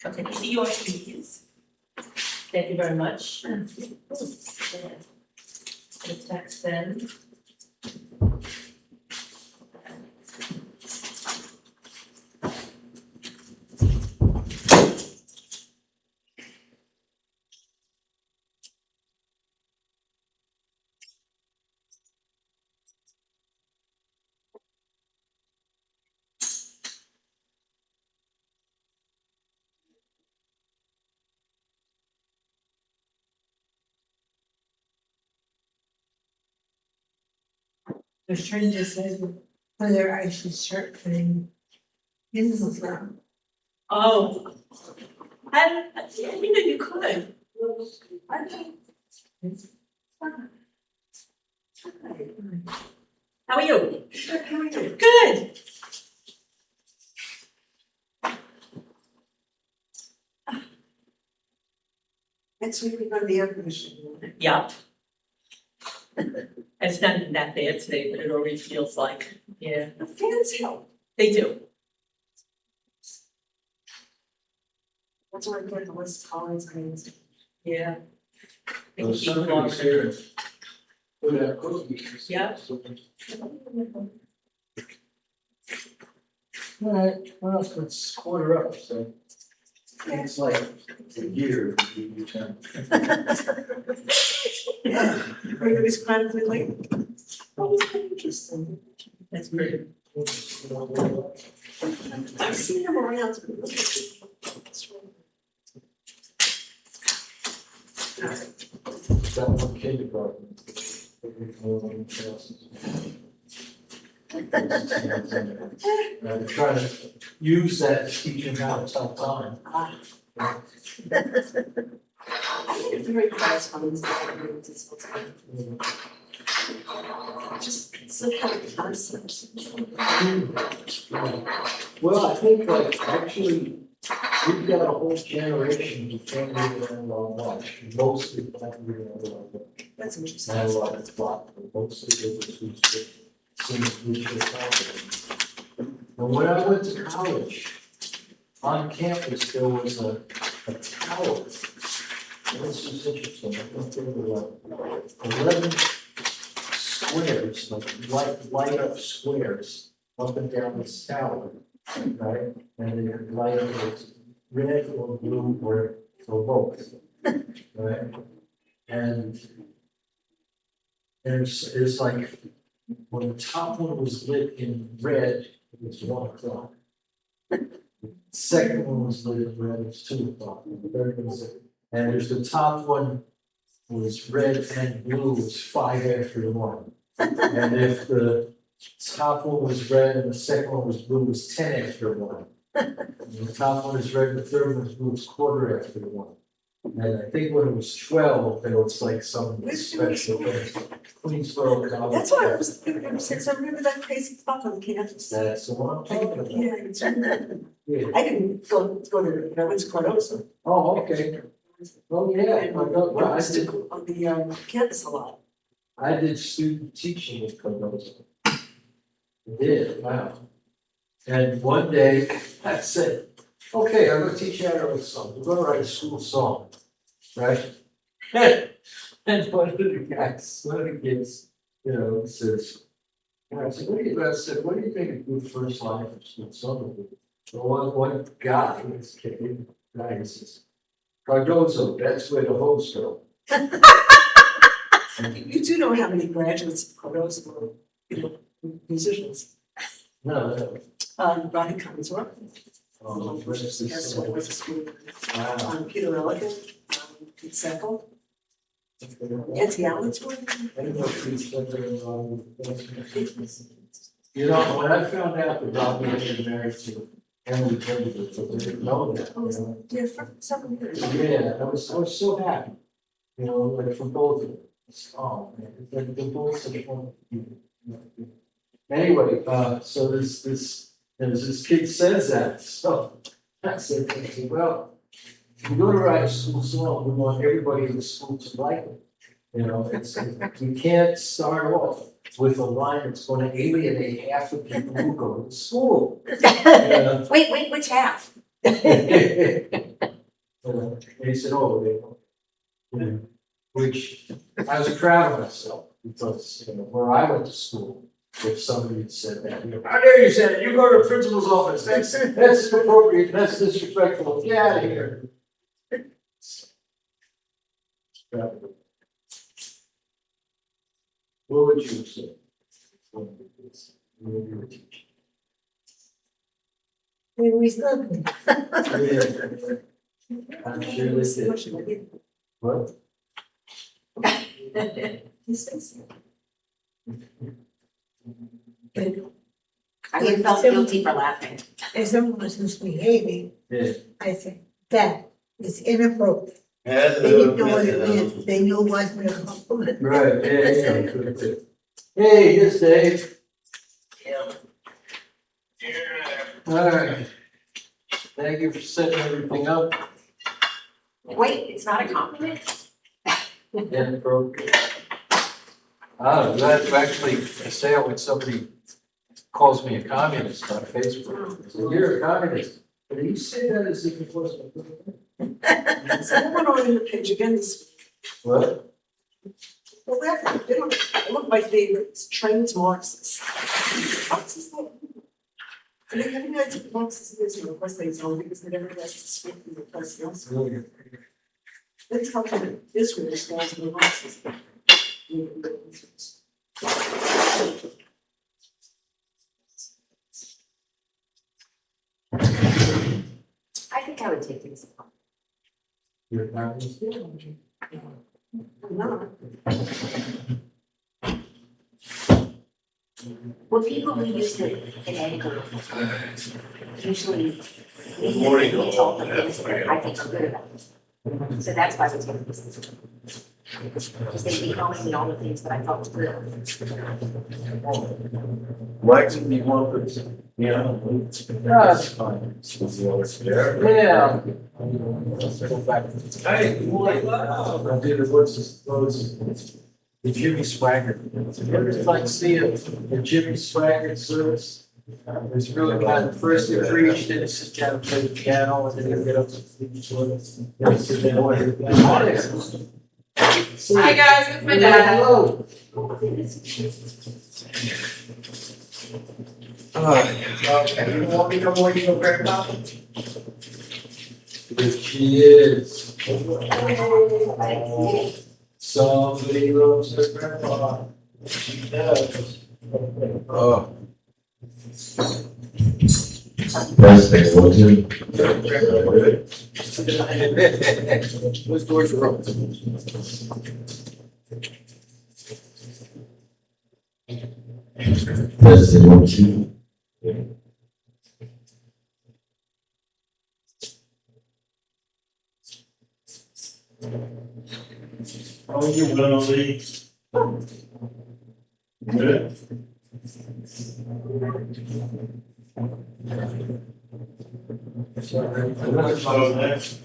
Okay, these are yours, please. Thank you very much. The text then. The friend just said whether I should start putting pins in them. Oh. Yeah, you could. I think it's fine. How are you? Good, how are you? Good. Next week we're gonna be air conditioning. Yep. It's not even that bad today, but it already feels like, yeah, The fans help. they do. That's why I get the West Collins fans. Yeah. They Well, keep somebody warm. was here. Put out cookies. Yeah. Alright, well, it's quarter up, so it's like a year every time. Everybody's chronically late. That was kind of interesting. That's great. I've seen them around. Got one kindergarten. I'm trying to use that to teach them how to tell time. I think it's very corresponding to just some kind of concepts. Well, I think like actually, we've got a whole generation who can't read around on watch, mostly can't read around on watch. That's interesting. Not a lot of thought, but mostly it was seems we should have. And when I went to college, on campus, there was a tower. And this was interesting, I think there were like 11 squares, like light up squares up and down this tower, right? And the light was red or blue or both, right? And there's like, when the top one was lit in red, it was 1 o'clock. Second one was lit in red, it was 2 o'clock. The third one was, and there's the top one was red and blue, was 5 after 1. And if the top one was red and the second one was blue, was 10 after 1. And the top one is red, and the third one was blue, was 1/4 after 1. And I think when it was 12, there was like some special thing. Queensboro College. That's why I was thinking ever since I remember that crazy talk on campus. That's the one I'm talking about. Yeah, it's- Yeah. I didn't go to, I went to Cordosa. Oh, okay. Oh, yeah. I was on the campus a lot. I did student teaching at Cordosa. I did, wow. And one day I said, okay, I'm gonna teach you how to write a song. We're gonna write a school song, right? And one of the guys, one of the kids, says, and I said, what do you think a good first line for school song would be? So one guy, this kid, guy says, Cardozo, that's where the hoes go. You do know how many graduates of Cordosa were, musicians. No. Ronnie Cogsworth. What is this? That's what was the school. Wow. Peter Elliott, Pete Seckel, Nancy Allensworth. I didn't know if he's living You know, when I found out that Robbie had been married to Emily Timberlake, I didn't know that, you know. Yeah, for several years. Yeah, I was so happy, like for both of them. Oh, man, like they're both such wonderful people. Anyway, so this kid says that, so I said, well, if you're gonna write a school song, we want everybody in the school to like it. You can't start off with a line that's gonna alienate half the people who go to school. Wait, which half? He said, oh, which I was proud of myself because, where I went to school, if somebody had said that, how dare you say that? You go to the principal's office. That's inappropriate. That's disrespectful. Get out of here. What would you say? When you were teaching? Maybe we still. I'm sure this did. What? I would have felt guilty for laughing. If someone was misbehaving, Yeah. I said, that is inappropriate. They didn't know what it meant, they knew it wasn't a compliment. Right, yeah. Hey, yes, Dave. All right. Thank you for setting everything up. Wait, it's not a compliment? Inappropriate. I'm glad to actually say it when somebody calls me a communist on Facebook. So you're a communist. But you say that as if it wasn't. Someone on the page again this What? well, one of my favorites, Trans Marxists. Marxists, do they have any idea what Marxism is? Of course they don't, because they never asked to speak in the press. Let's talk about Israel as far as Marxism. I think I would take things. You're a communist? No. Well, people who use it in anger usually. Good morning, they all. talk about things that I think are good about it. So that's why we take this. Because they be calling me all the things that I thought were good. Mike, do you want this? Yeah. That's fine. Yeah. Go back. Hey, good morning. I did what's the Jimmy Swagger. It's like seeing the Jimmy Swagger service. It's really kind of first he preached and sit down and play the piano and then he'll get up and Hi guys, it's my dad. Hello. Okay, you want me to come away from grandma? Yes, she is. Somebody loves her grandpa. She does. Oh. That's the one. Those doors are open. That's the one too. How are you, Wendy? Good. So next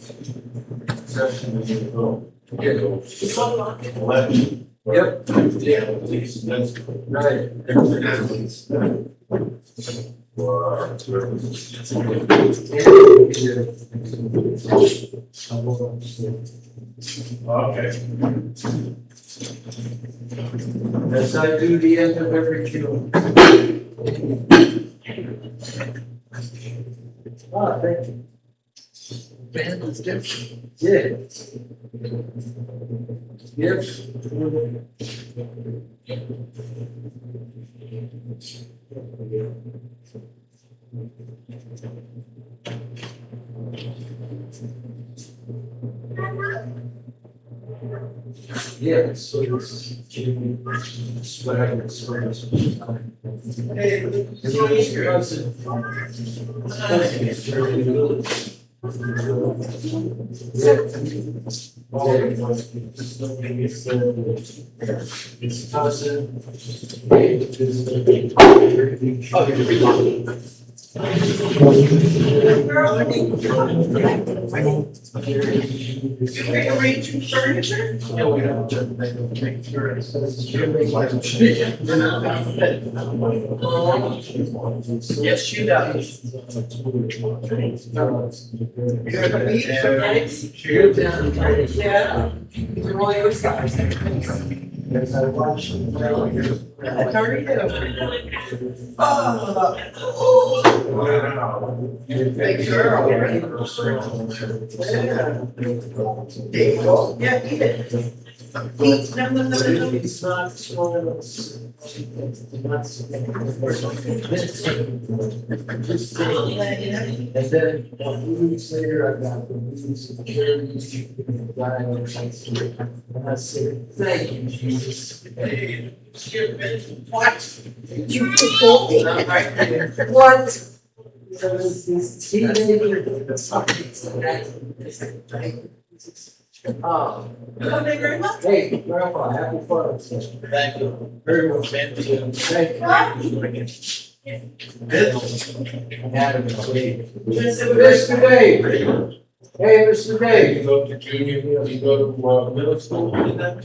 session is to go. Election. Yep. Yeah, please, that's Right. Okay. As I do the end of every June. Ah, thank you. Band is different. Yeah. Yep. Yeah, so it's Jimmy Swagger service. Hey, cousin. It's cousin. You rearrange your furniture? Yeah, we have to make sure it says. Yes, she does. You're the meat for eggs? Yeah. These are all your size. Yes, I watched them. How are you? Big girl. There you go. Yeah, eat it. Eat. No, no, no, no, no. It's not spoiled. Just and then a few weeks later, I got the news of the and I said, thank you, Jesus. What? You feel guilty? Right there. What? Come here, Grandma. Hey, Grandpa, happy Father's Day. Thank you. Very well, man. Thank you. Adam, Dave. Mr. Mr. Dave. Hey, Mr. Dave. You go to junior, you go to middle school, and then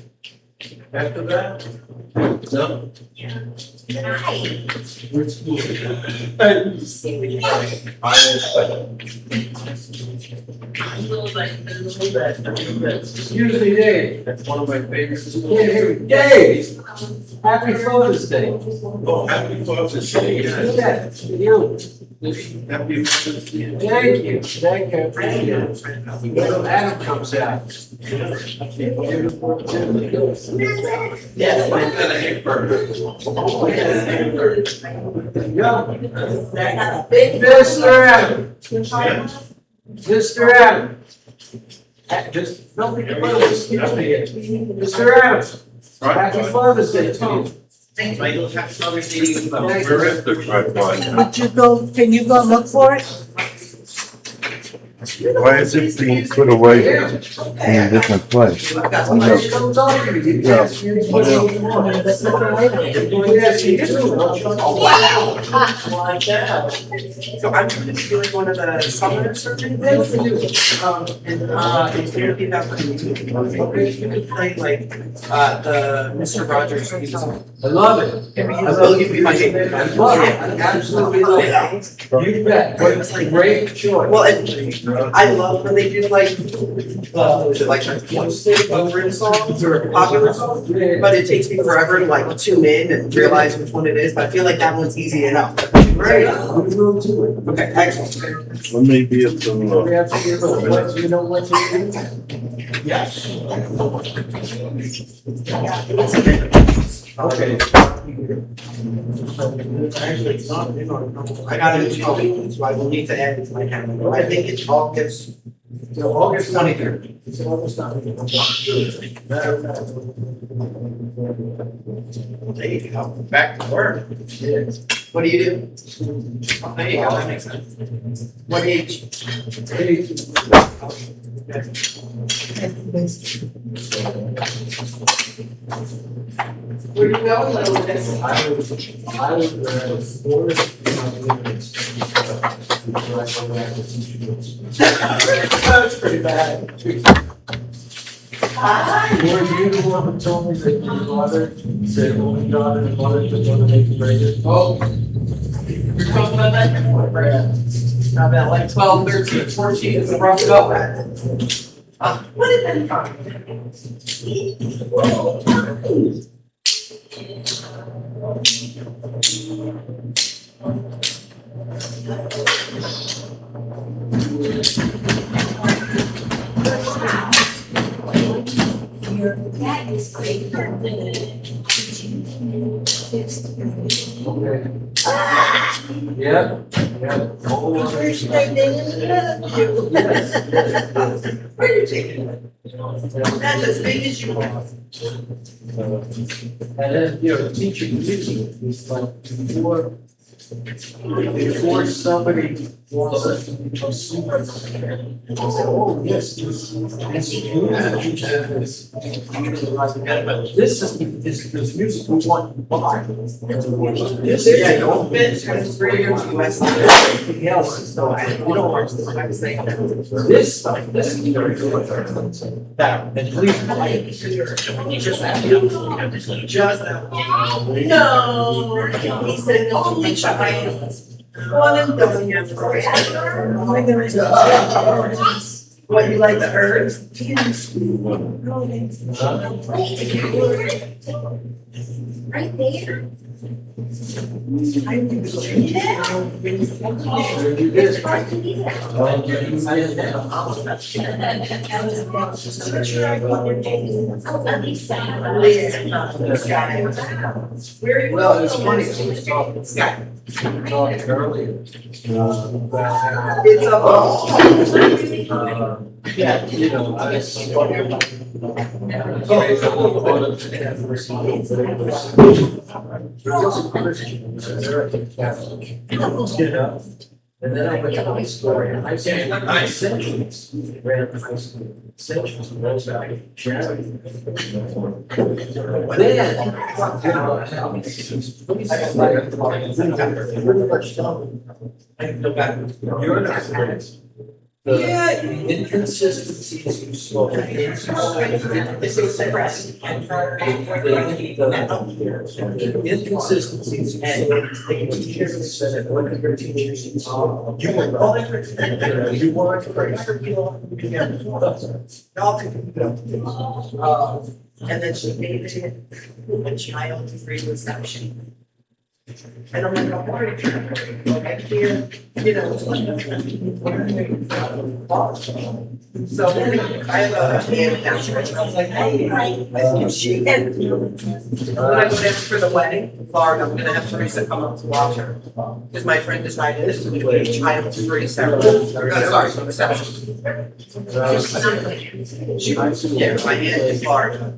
after that? No? Hi. Which school? See what you think. Excuse me, Dave. That's one of my favorite schools. Can't hear you. Dave, happy Father's Day. Oh, happy Father's Day, yes. Yeah, you. Happy Father's Day. Thank you, thank you. Appreciate it. When Adam comes out. Yes, I got a hamburger. Oh, yes. Yeah. Big Mr. Adam. Mr. Adam. Just, nobody, excuse me. Mr. Adams, happy Father's Day to you. Michael, happy Father's Day to you. Where is the tripod? Would you go, can you go look for it? Why is it being put away Yeah. in a different place? I've got I'm some. just gonna talk to you. You ask me any questions you want. You ask me too. Oh, wow. So I'm going to be doing one of the summer surgery things. It's going to be about you could play like, the Mr. Rogers theme song. I love it. I will give you my name. I love it. I absolutely love it. You bet. But it's a great choice. Well, and I love when they do like, is it like acoustic over songs or popular songs? But it takes me forever to like tune in and realize which one it is, but I feel like that one's easy enough. Great. We will do it. Okay, excellent. Let me be at the, We have to give it, what, you know what to do? Yes. Okay. Actually, it's not, I got it in 12, so I will need to add it to my calendar. I think it's August, So August 23rd. It's August 23rd. There you go. Back to work. Yes. What do you do? Oh, there you go, that makes sense. What age? Hey, Where you going, little miss? I was born in my parents. Before I go back to teaching. That's pretty bad. Were you the one who told me that your mother said only daughter and mother could want to make a break? Oh. We're talking about that before, right? Not about like 12, 13, 14 is a rough go at. Would have been fun. That is great. Okay. Yeah, yeah. Oh, First day, Where are you taking it? That's as big as you want. and then, you know, teaching music is like before somebody Oh, yes, this this music we want. This is. Yeah, no offense, it's really good to us. Everything else, so we don't want to, like I was saying. This stuff, this is very good. That, and please play it. Just that. Just that. No, he said only child. One and done, yeah. What, you like the herbs? Right there. Well, it's funny, I was talking earlier. It's a ball. Yeah, you know, I was. Christians, and they're Catholic. You know? And then I went to high school, and I said, I centuries, ran up high school, centuries, and those out of charity. Then, you know, you're not. The inconsistencies you saw, the things you saw, This is the rest. the inconsistencies you saw, the teachers said, what did your teachers say? You were wrong. You weren't crazy. And then she made it a child-free reception. And I'm like, I'm worried, right here, you know. So I have a hand capture, I was like, hey, if she can. When I go down for the wedding in Florida, I'm gonna have Teresa come up to watch her. Because my friend decided this was gonna be a child-free ceremony, sorry, reception. She was, yeah, my aunt in Florida.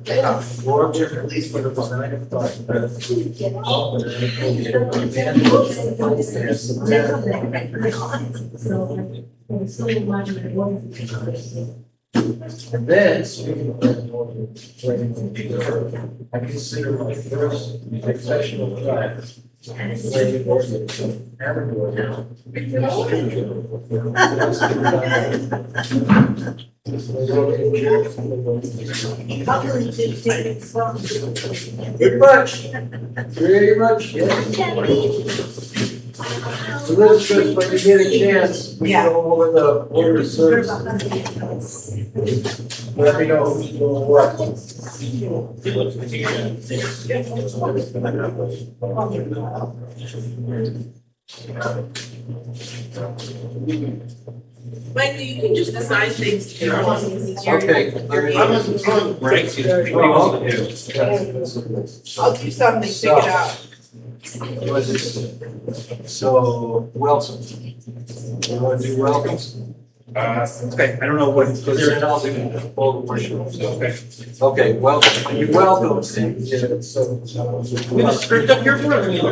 More differently for the design of thought. And then, speaking of I consider my first professional class. Playing organ, Pretty much, yes. Elizabeth, when you get a chance, we go over the order of service. Let me know who's doing what. Michael, you can just assign things to your own. Okay. I'll do something, figure it out. So, welcome. You want to do welcomes? Okay, I don't know what. Okay, welcome. You're welcome. Yeah, so, We have a script up here for it.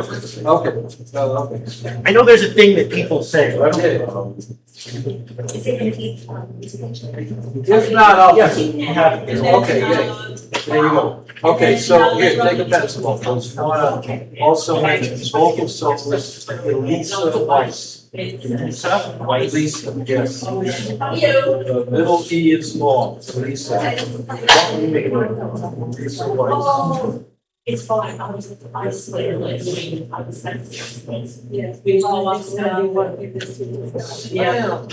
okay. Okay. I know there's a thing that people say, but I don't. Okay. Is it gonna be, If not, I'll. Yes. Okay, yeah. There you go. Okay, so here, take a pencil, folks. I wanna also mention vocal soloist Lisa Weiss. Lisa? Lisa, yes. The middle E is long, Lisa. Lisa Weiss. It's fine, I was later, I was yes, we all want to know what this. Yeah.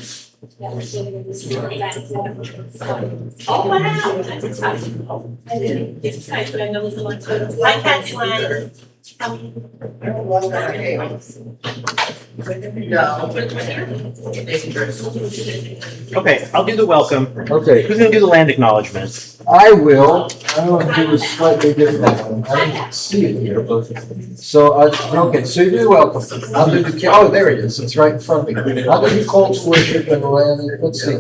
Oh, wow, that's exciting. It's exciting, I know it's a lot. I can't slide. Okay, I'll do the welcome. Okay. Who's gonna do the land acknowledgements? I will do a slightly different one. I didn't see it here, but, so, okay, so you're welcome. I'll do the, oh, there it is, it's right in front of me. I'll do the call to worship and the land, let's see.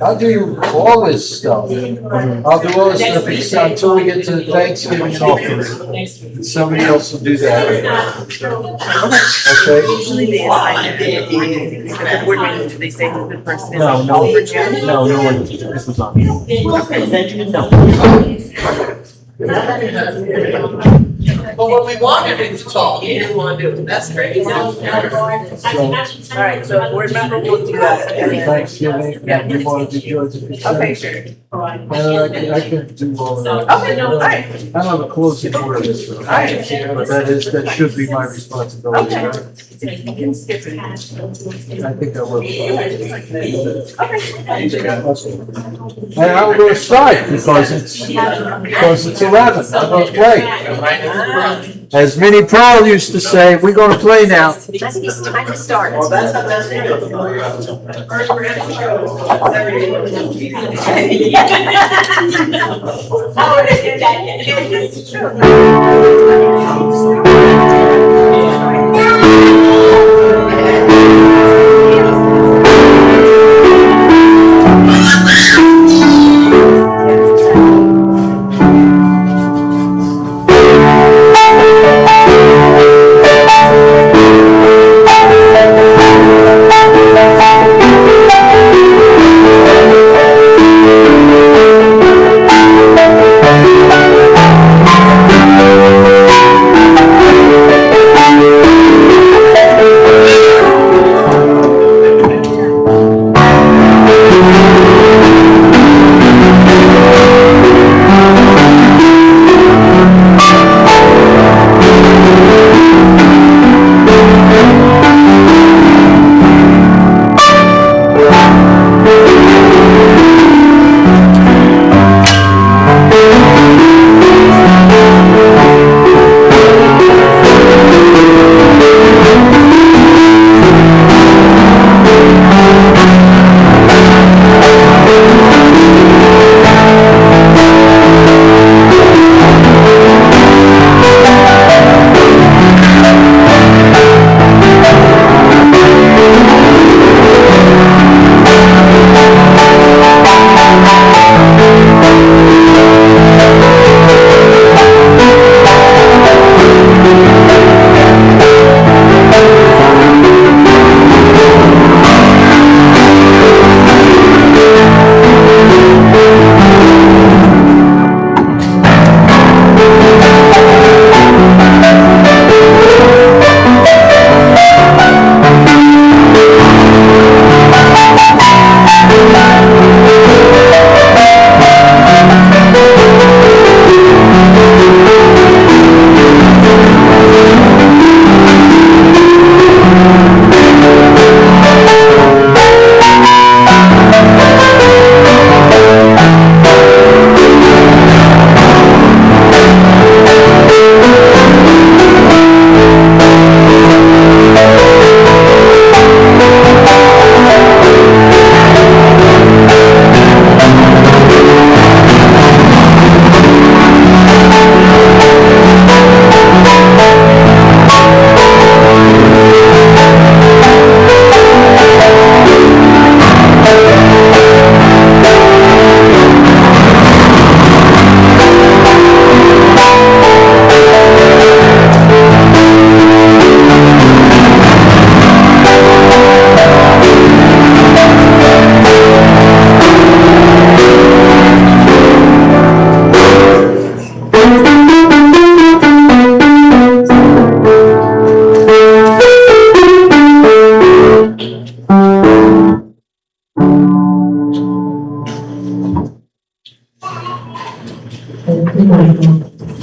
I'll do all this stuff. I'll do all this stuff until we get to the Thanksgiving offering. Somebody else will do that. Okay? Usually they assign it at the board meeting, do they say who the person is? No, no. For June? No, no one, this was on. Okay, then you know. But when we wanted him to talk, he didn't want to do it, that's crazy. All Alright, so board member will do that. and then- Thanksgiving, Yeah. you want to do yours if it's. Okay, sure. I can do all that. Okay, no, alright. I don't have a closing word, but that should be my responsibility. Okay. I think I will. And I'm gonna start because it's 11, I'm gonna play. As Minnie Pearl used to say, we're gonna play now. It's time to start. Well, that's how that's gonna go. First, we're gonna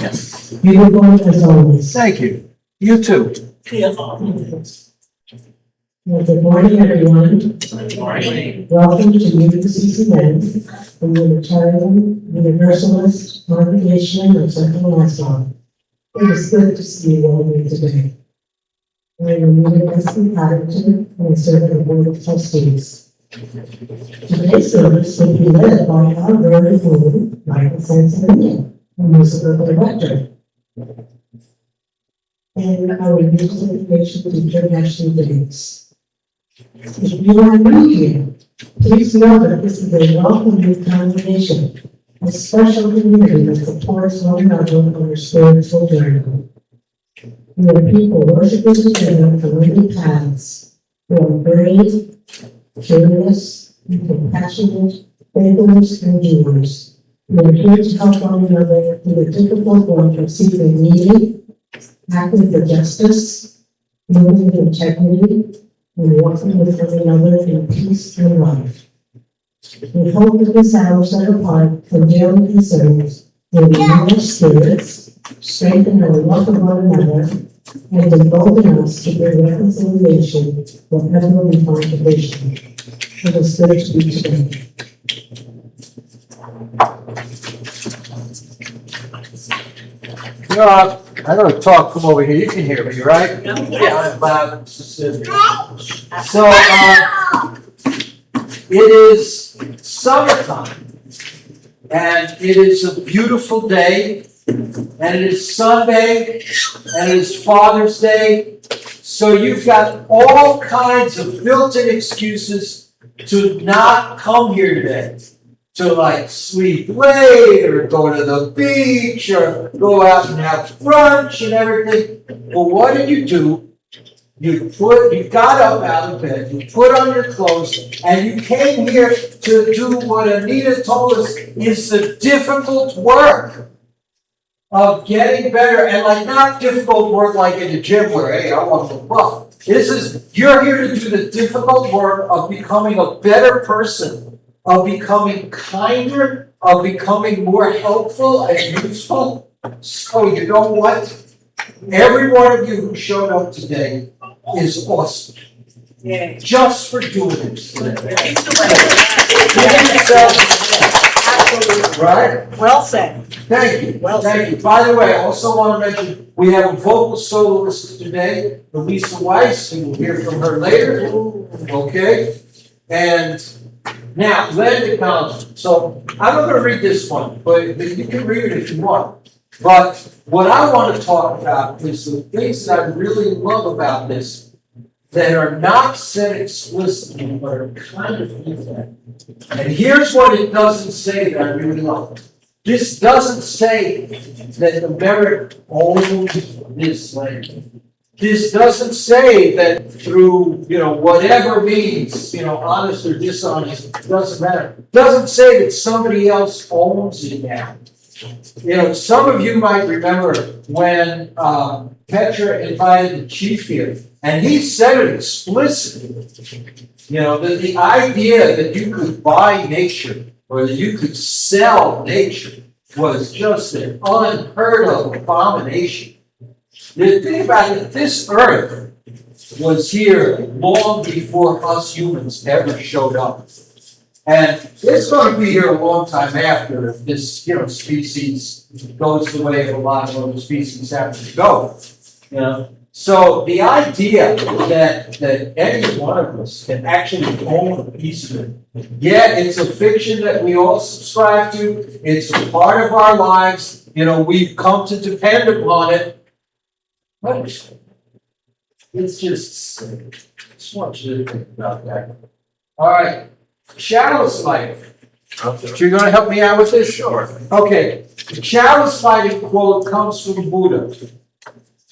Yes. Beautiful as always. Thank you. You too. Well, good morning, everyone. Welcome to UUCCN, the Unitarian Universalist Congregation of Central Nassau. It is good to see you all here today. I am University Paddington, and I serve on the Board of Trustees. Today's service will be led by our very own Michael Santamini, musical director. And our music education teacher, Ashley Davis. If you are new here, please know that this is a welcoming congregation, a special community that supports one another on their spiritual journey. We are people worshiping together on many paths. We are brave, curious, compassionate, thinkers, and doers. We are here to help one another through the difficult work of seeking meaning, acting for justice, living with integrity, and walking with one another in peace and love. We hope that this hour set apart from daily concerns will renew our spirits, strengthen our love for one another, and embolden us to bring reconciliation wherever we find division. It is good to be today. I don't talk from over here, you can hear me, right? Yeah, I'm loud and specific. So, it is summertime, and it is a beautiful day, and it is Sunday, and it is Father's Day, so you've got all kinds of built-in excuses to not come here today. To like sleep late, or go to the beach, or go out and have brunch and everything. Well, what did you do? You got up out of bed, you put on your clothes, and you came here to do what Anita told us is the difficult work of getting better, and like not difficult work like in the gym where, hey, I want to buff. You're here to do the difficult work of becoming a better person, of becoming kinder, of becoming more helpful and useful. So you know what? Every one of you who showed up today is awesome. Yeah. Just for doing this. Right? Well said. Thank you. Well Thank you. By the way, I also want to mention, we have a vocal soloist today, Elisa Weiss, and we'll hear from her later. Okay? And now, land acknowledgement. So, I'm not going to read this one, but you can read it if you want. But what I want to talk about is the things that I really love about this that are not said explicitly, but are kind of hinted. And here's what it doesn't say that I really love. This doesn't say that America owned this land. This doesn't say that through, whatever means, honest or dishonest, it doesn't matter. It doesn't say that somebody else owns it now. Some of you might remember when Petra invited the chief here, and he said it explicitly, that the idea that you could buy nature or that you could sell nature was just an unheard of abomination. The thing about it, this earth was here long before us humans ever showed up. And it's going to be here a long time after if this, species goes the way of a lot of other species have to go. So the idea that any one of us can actually own a piece of it, yeah, it's a fiction that we all subscribe to. It's a part of our lives. We've come to depend upon it. But it's just want you to think about that. All right. Chalice lighting. You're going to help me out with this? Sure. Okay. The chalice lighting quote comes from Buddha,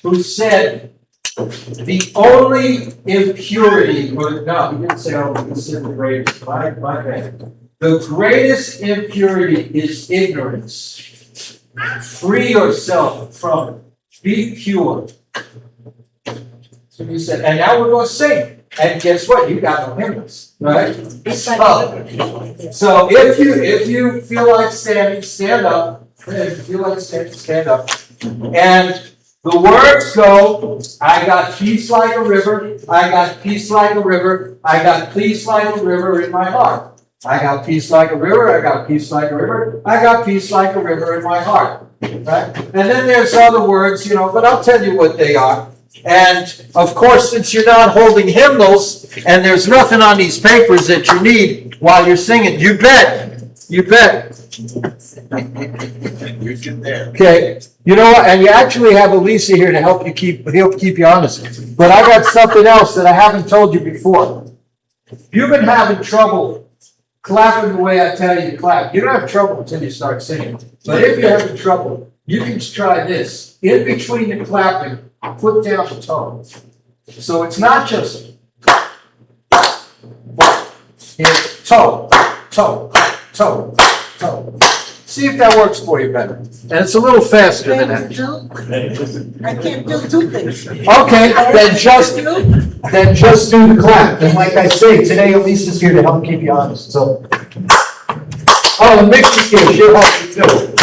who said, the only impurity, he didn't say, he said the greatest, my bad. The greatest impurity is ignorance. Free yourself from it. Be pure. So he said, and now we're going to sing. And guess what? You got no hymns, right? So if you feel like standing, stand up. If you feel like standing, stand up. And the words go, I got peace like a river, I got peace like a river, I got peace like a river in my heart. I got peace like a river, I got peace like a river, I got peace like a river in my heart. Right? And then there's other words, but I'll tell you what they are. And of course, since you're not holding hymnals and there's nothing on these papers that you need while you're singing, you bet. You get there. Okay, you know what, and you actually have Elisa here to help keep you honest. But I got something else that I haven't told you before. If you've been having trouble clapping the way I tell you to clap, you don't have trouble until you start singing. But if you're having trouble, you can try this. In between the clapping, put down the tone. So it's not just it's toe, toe, toe, toe. See if that works for you better. And it's a little faster than that. I can't do two things. Okay, then just do the clap. And like I say, today Elisa's here to help keep you honest, so. Oh, and Mickey's here, she'll help you too.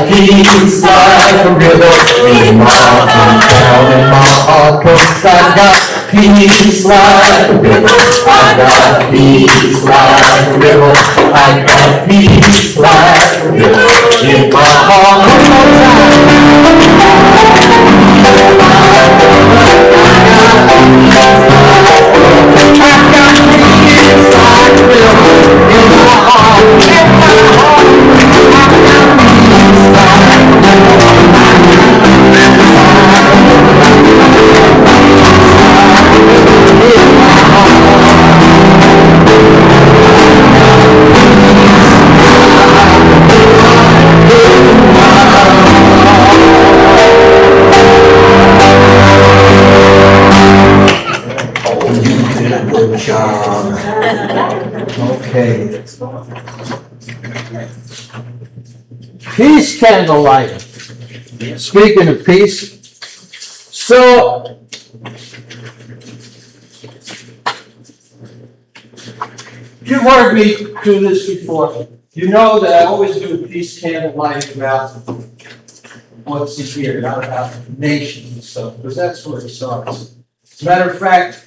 Peace like a river in my heart, down in my heart, 'cause I got peace like a river. I got peace like a river. I got peace like a river in my heart. One more time. I got peace like a river in my heart, in my heart. I got peace like a river. Good job. Okay. Peace candle lighting. Speaking of peace, so you've heard me do this before. You know that I always do a peace candle lighting about once a year, not about nations and stuff, because that's where it starts. As a matter of fact,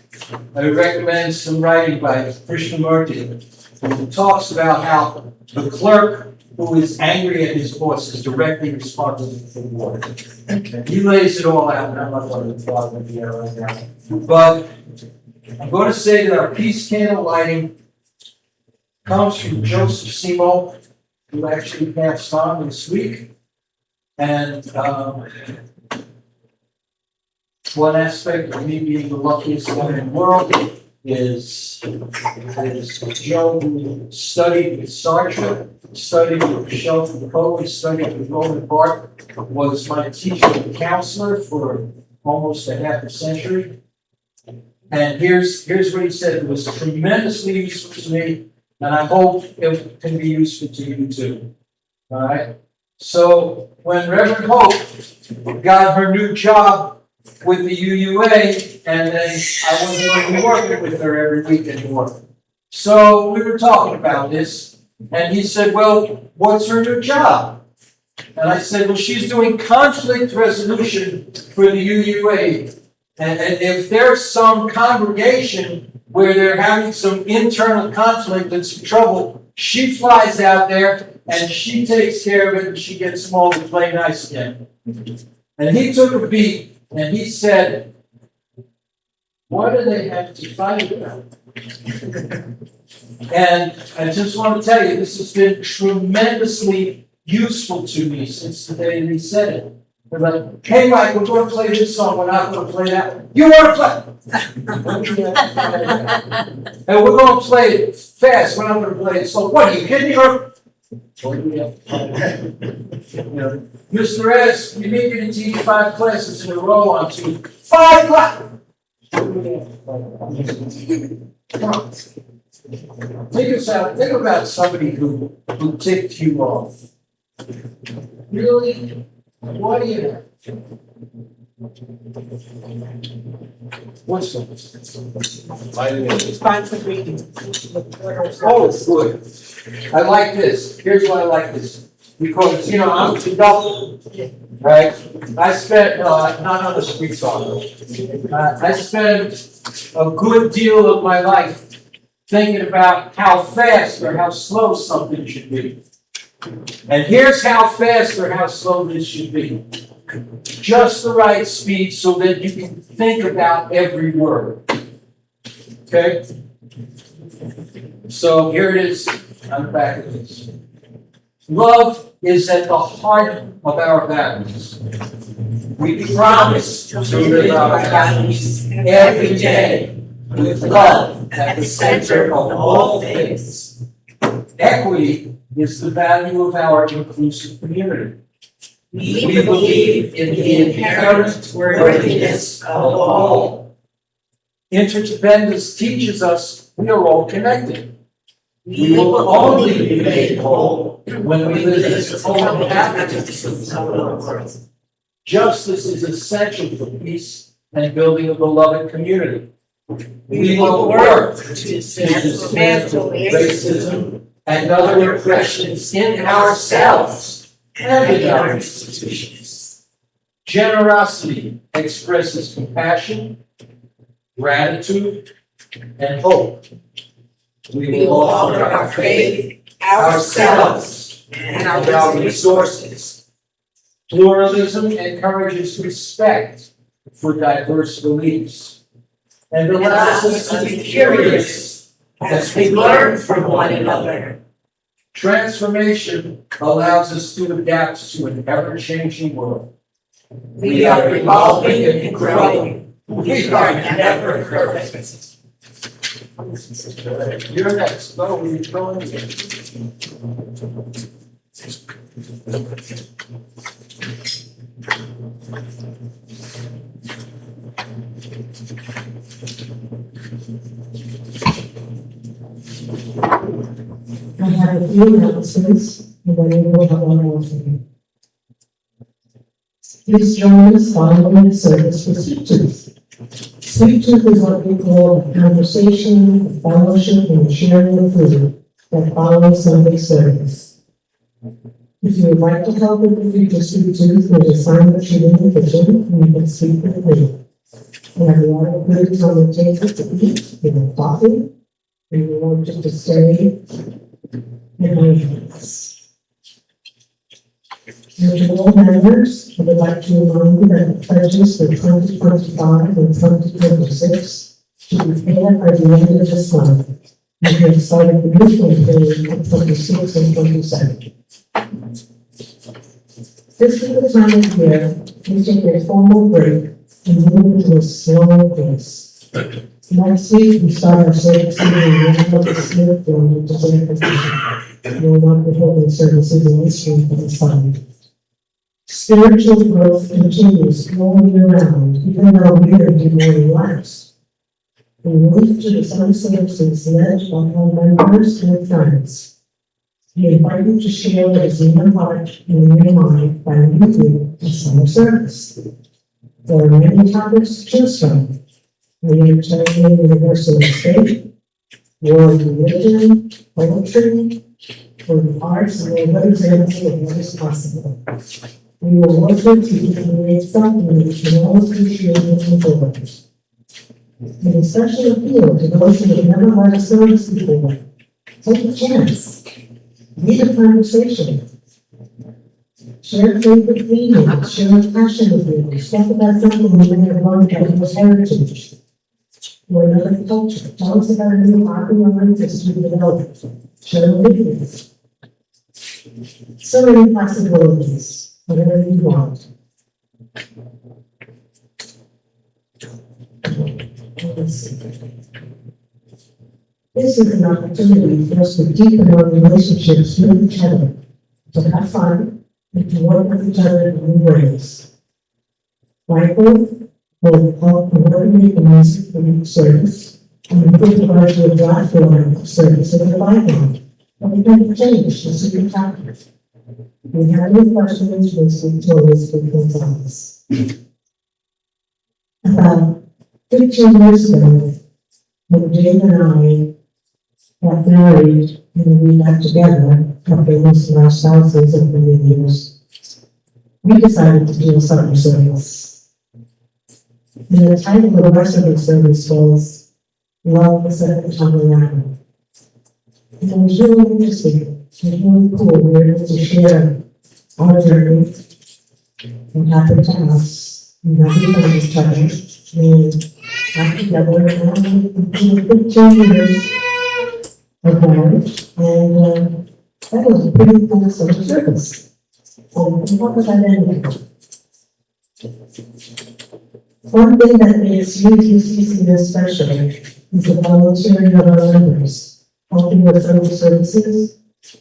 I recommend some writing by Krishnamurti, who talks about how the clerk who is angry at his boss is directly responsible for war. He lays it all out, and I'm not going to talk about it right now. But I'm going to say that our peace candle lighting comes from Joseph Simo, who actually passed on this week. And one aspect of me being the luckiest one in the world is Joe, who studied with Sartre, studied with Michel Foucault, studied with Roland Barthes, was my teacher and counselor for almost a half a century. And here's what he said. It was tremendously useful to me, and I hope it can be useful to you too. All right? So when Reverend Hope got her new job with the UUA, and then I wasn't going to be working with her every week anymore. So we were talking about this, and he said, well, what's her new job? And I said, well, she's doing conflict resolution for the UUA. And if there's some congregation where they're having some internal conflict and some trouble, she flies out there and she takes care of it and she gets them all to play nice again. And he took a beat and he said, what do they have to fight about? And I just want to tell you, this has been tremendously useful to me since the day that he said it. They're like, hey, Mike, we're going to play this song, we're not going to play that one. You want to play? And we're going to play it fast, we're not going to play it slow. What, are you kidding me? Mr. S, you need me to teach 5 classes in a row on 2. 5 classes! Think about somebody who ticked you off. Really? What do you have? What's that? It's fine for reading. Oh, it's good. I like this. Here's why I like this. Because, I'm a double, right? I spent, not on the street song. I spent a good deal of my life thinking about how fast or how slow something should be. And here's how fast or how slow this should be. Just the right speed so that you can think about every word. Okay? So here it is. I'm back at this. Love is at the heart of our values. We promise to live our values every day with love at the center of all things. Equity is the value of our inclusive community. We believe in the inherent worthiness of all. Interdependence teaches us we are all connected. We will only be made whole when we live as whole inhabitants of the world. Justice is essential for peace and building a beloved community. We will work to dismantle racism and other oppressions in ourselves and in our institutions. Generosity expresses compassion, gratitude, and hope. We will offer our faith, ourselves, and our resources. Pluralism encourages respect for diverse beliefs and allows us to be curious as we learn from one another. Transformation allows us to adapt to an ever-changing world. We are evolving and growing. We are never perfect. You're next. Go, where you going? I have a few announcements, and then we'll have one more for you. Please join us following the service for Sweet Tooth. Sweet Tooth is what we call a conversation, a fellowship, and a sharing of food that follows Sunday service. If you would like to help with the future Sweet Tooth, there's a sign up sheet in the kitchen, and you can speak with me. We have a lot of goods on the table to eat, we have coffee, and we want you to stay and us. And to all members, I would like to remind you that the pledges for 2025 and 2026 should be paid by the end of this month. We have started the new campaign on 26 and 27. This is the time of year we take a formal break and move into a slow pace. Next week, we start our service in the Smith Building to take position. We will not be holding services in this room for the Sunday. Spiritual growth continues all year round, even though we are doing morning lives. We move to the Sunday services led by our members and friends. We invite you to share what is in your heart and in your mind by leading a summer service. There are many topics to choose from. We are studying universal faith, world religion, poetry, for the arts, and a good example of what is possible. We will work with you to create something that we can all appreciate and enjoy. It is such an appeal to those who have never had a service before. Take a chance. Lead a conversation. Share favorite meanings, share a passion with you, talk about something you may have learned about your heritage or another culture. Tell us about a new hobby or interest you developed. Share a video. So many possibilities, whatever you want. This is an opportunity for us to deepen our relationships with each other, to have fun, and to work with each other in new ways. Michael will help coordinate the music for each service, and we will provide you a draft form of service in the Bible. But we can change the secret chapters. We have any questions, please always speak in tongues. About 15 years ago, when Jane and I got married and we got together after losing our spouses over the years, we decided to do a summer service. And the title of our summer service was Love the Second Time Around. And it was really interesting. It was really cool. We were able to share our journey, what happened to us, and how we found each other, and got together, and we did 15 years of marriage, and that was a pretty cool summer service. And what was that anyway? One thing that makes UUCCN special is the volunteering of our members, helping with social services,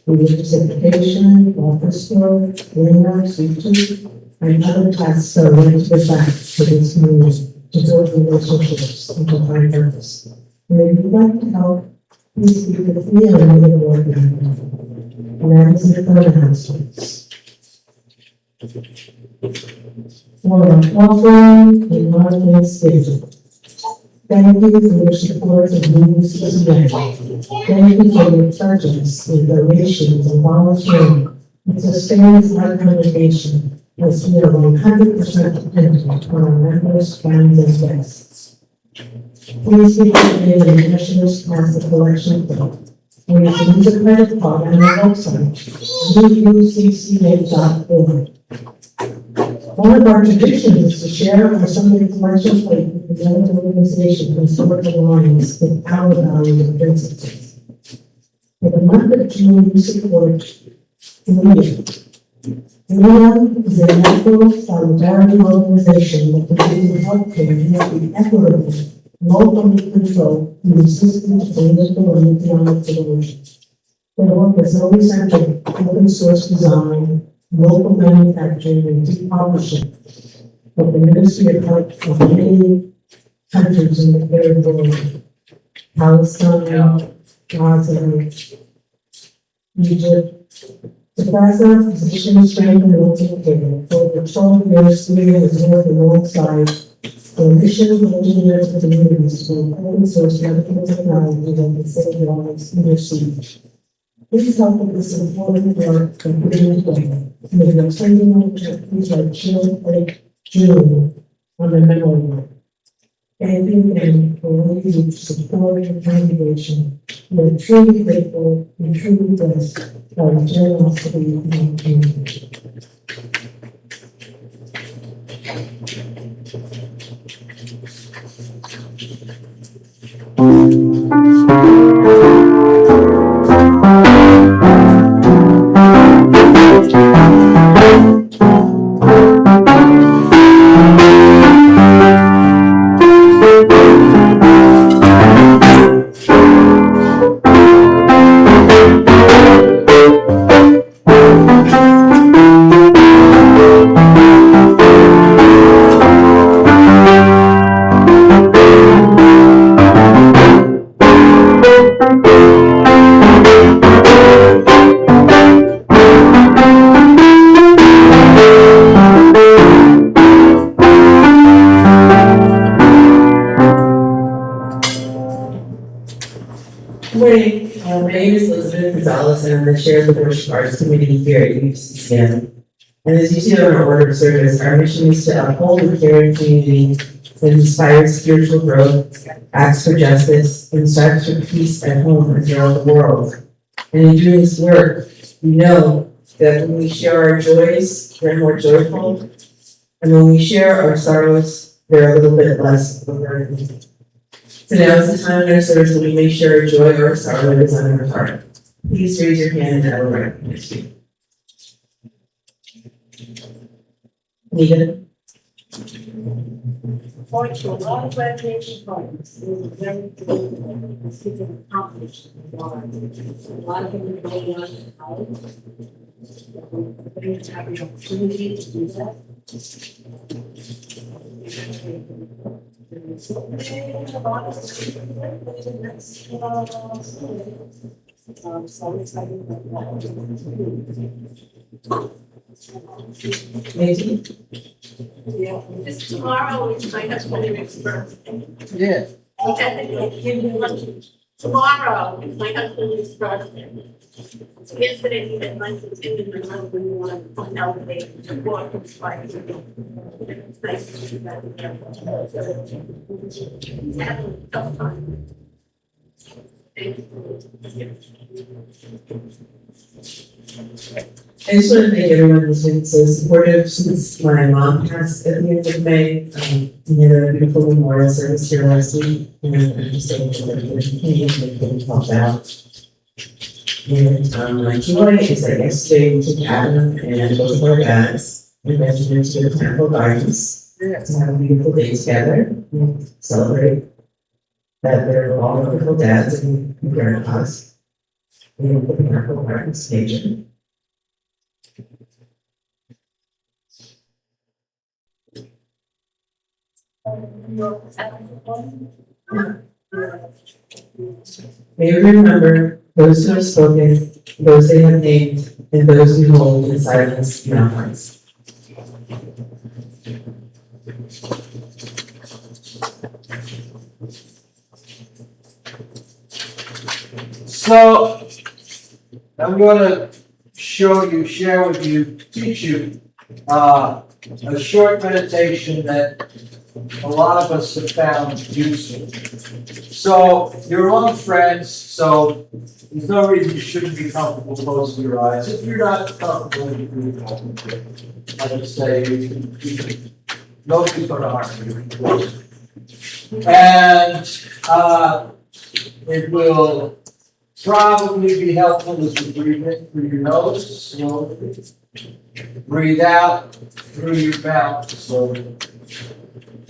religious education, office work, cleanup, teaching, and other tasks are ready to give back to this community, to build relationships and to find purpose. And if you'd like to help, please speak with me or any of the board members. And that is the further announcements. For our offering and our Thanksgiving. Thank you for your support of UUCCN. Thank you for your pledges, your donations, and volunteering. It sustains our congregation as we are 100% dependent on our members, friends, and guests. Please be prepared and commissioners pass the collection plate. We can use a credit card on our website, UUCCN.org. One of our traditions is to share our Sunday collection plate with the other organizations and historical alliance with our values and principles. For the month of June, we support LEA. LEA is a national solidarity organization that produces healthcare that will be equitable, locally controlled, and resistant to political and economic solutions. Their work is always centered open source design, local manufacturing, and deep partnership of the Ministry of Health of many countries in the third world: Palestine, Gaza, Egypt. The Gaza position strength and local care for the 12 years Syria has worked alongside the mission of engineers and communities to open source medical technology that can save lives in their siege. Please help with this important work completed today. With an extending please like June on the memorial. Thank you again for all you support and congregation. We are truly grateful and truly blessed by the generosity of our community. Gonzalez, and I'm the chair of the Worship Arts Committee here at UUCCN. And as you see on our order of service, our mission is to uphold a caring community that inspires spiritual growth, acts for justice, and strives for peace at home and throughout the world. And in doing this work, we know that when we share our joys, we're more joyful, and when we share our sorrows, they're a little bit less of a burden. So now is the time in our service when we may share our joy or our sorrow that is on our heart. Please raise your hand and I will recognize you. Nita? Point to a lot of graduation programs, it was very good, it's been accomplished, a lot of them going on in college. They have the opportunity to do that. So excited about that. Maybe? Yeah, this tomorrow is my husband's birthday. Yeah. Tomorrow is my husband's birthday. So yesterday he had lunch with him and my husband wanted to find out if they could walk his bike. It's nice to see that. He's having a tough time. Thank you. I just want to thank everyone who's been so supportive since my mom passed at the end of May. We had a beautiful memorial service here last week, and I'm just able to continue to help out. And my joy is that yesterday we took Adam and both of our dads and went to the Temple Gardens to have a beautiful day together and celebrate that they're all wonderful dads and grandpas in the Temple Gardens nature. May we remember those who have spoken, those they have named, and those we hold in silence in our hearts. So, I'm gonna share with you, teach you, a short meditation that a lot of us have found useful. So, you're among friends, so there's no reason you shouldn't be comfortable closing your eyes. If you're not comfortable, you can be comfortable. I would say, nobody's gonna harm you. And, it will probably be helpful as you breathe in through your nose, slowly. Breathe out through your mouth, slowly.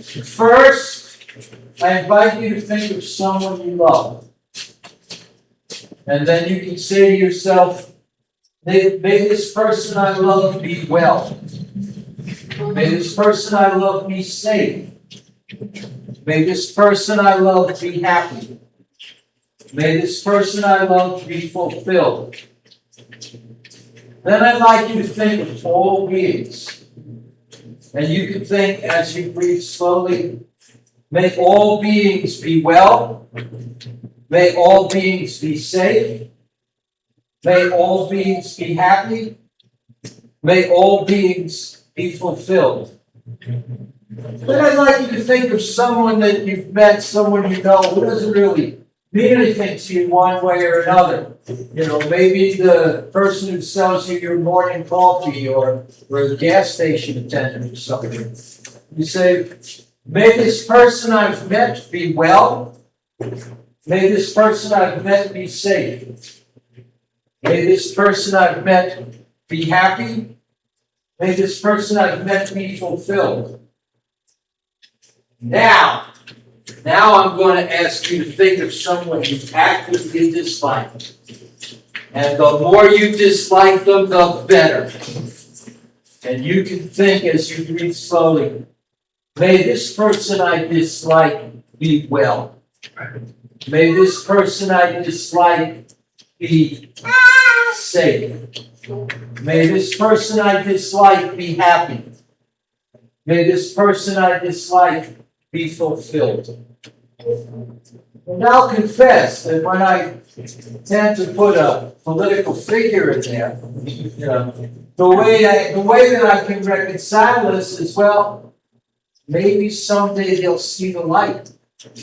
First, I invite you to think of someone you love. And then you can say to yourself, may this person I love be well. May this person I love be safe. May this person I love be happy. May this person I love be fulfilled. Then I'd like you to think of all beings. And you can think as you breathe slowly, may all beings be well. May all beings be safe. May all beings be happy. May all beings be fulfilled. Then I'd like you to think of someone that you've met, someone you know who doesn't really mean anything to you one way or another. You know, maybe the person who sells you your morning coffee or the gas station attendant or something. You say, may this person I've met be well. May this person I've met be safe. May this person I've met be happy. May this person I've met be fulfilled. Now I'm going to ask you to think of someone you actively dislike. And the more you dislike them, the better. And you can think as you breathe slowly, may this person I dislike be well. May this person I dislike be safe. May this person I dislike be happy. May this person I dislike be fulfilled. And I'll confess that when I tend to put a political figure in there, you know, the way that I can reconcile this is, well, maybe someday they'll see the light.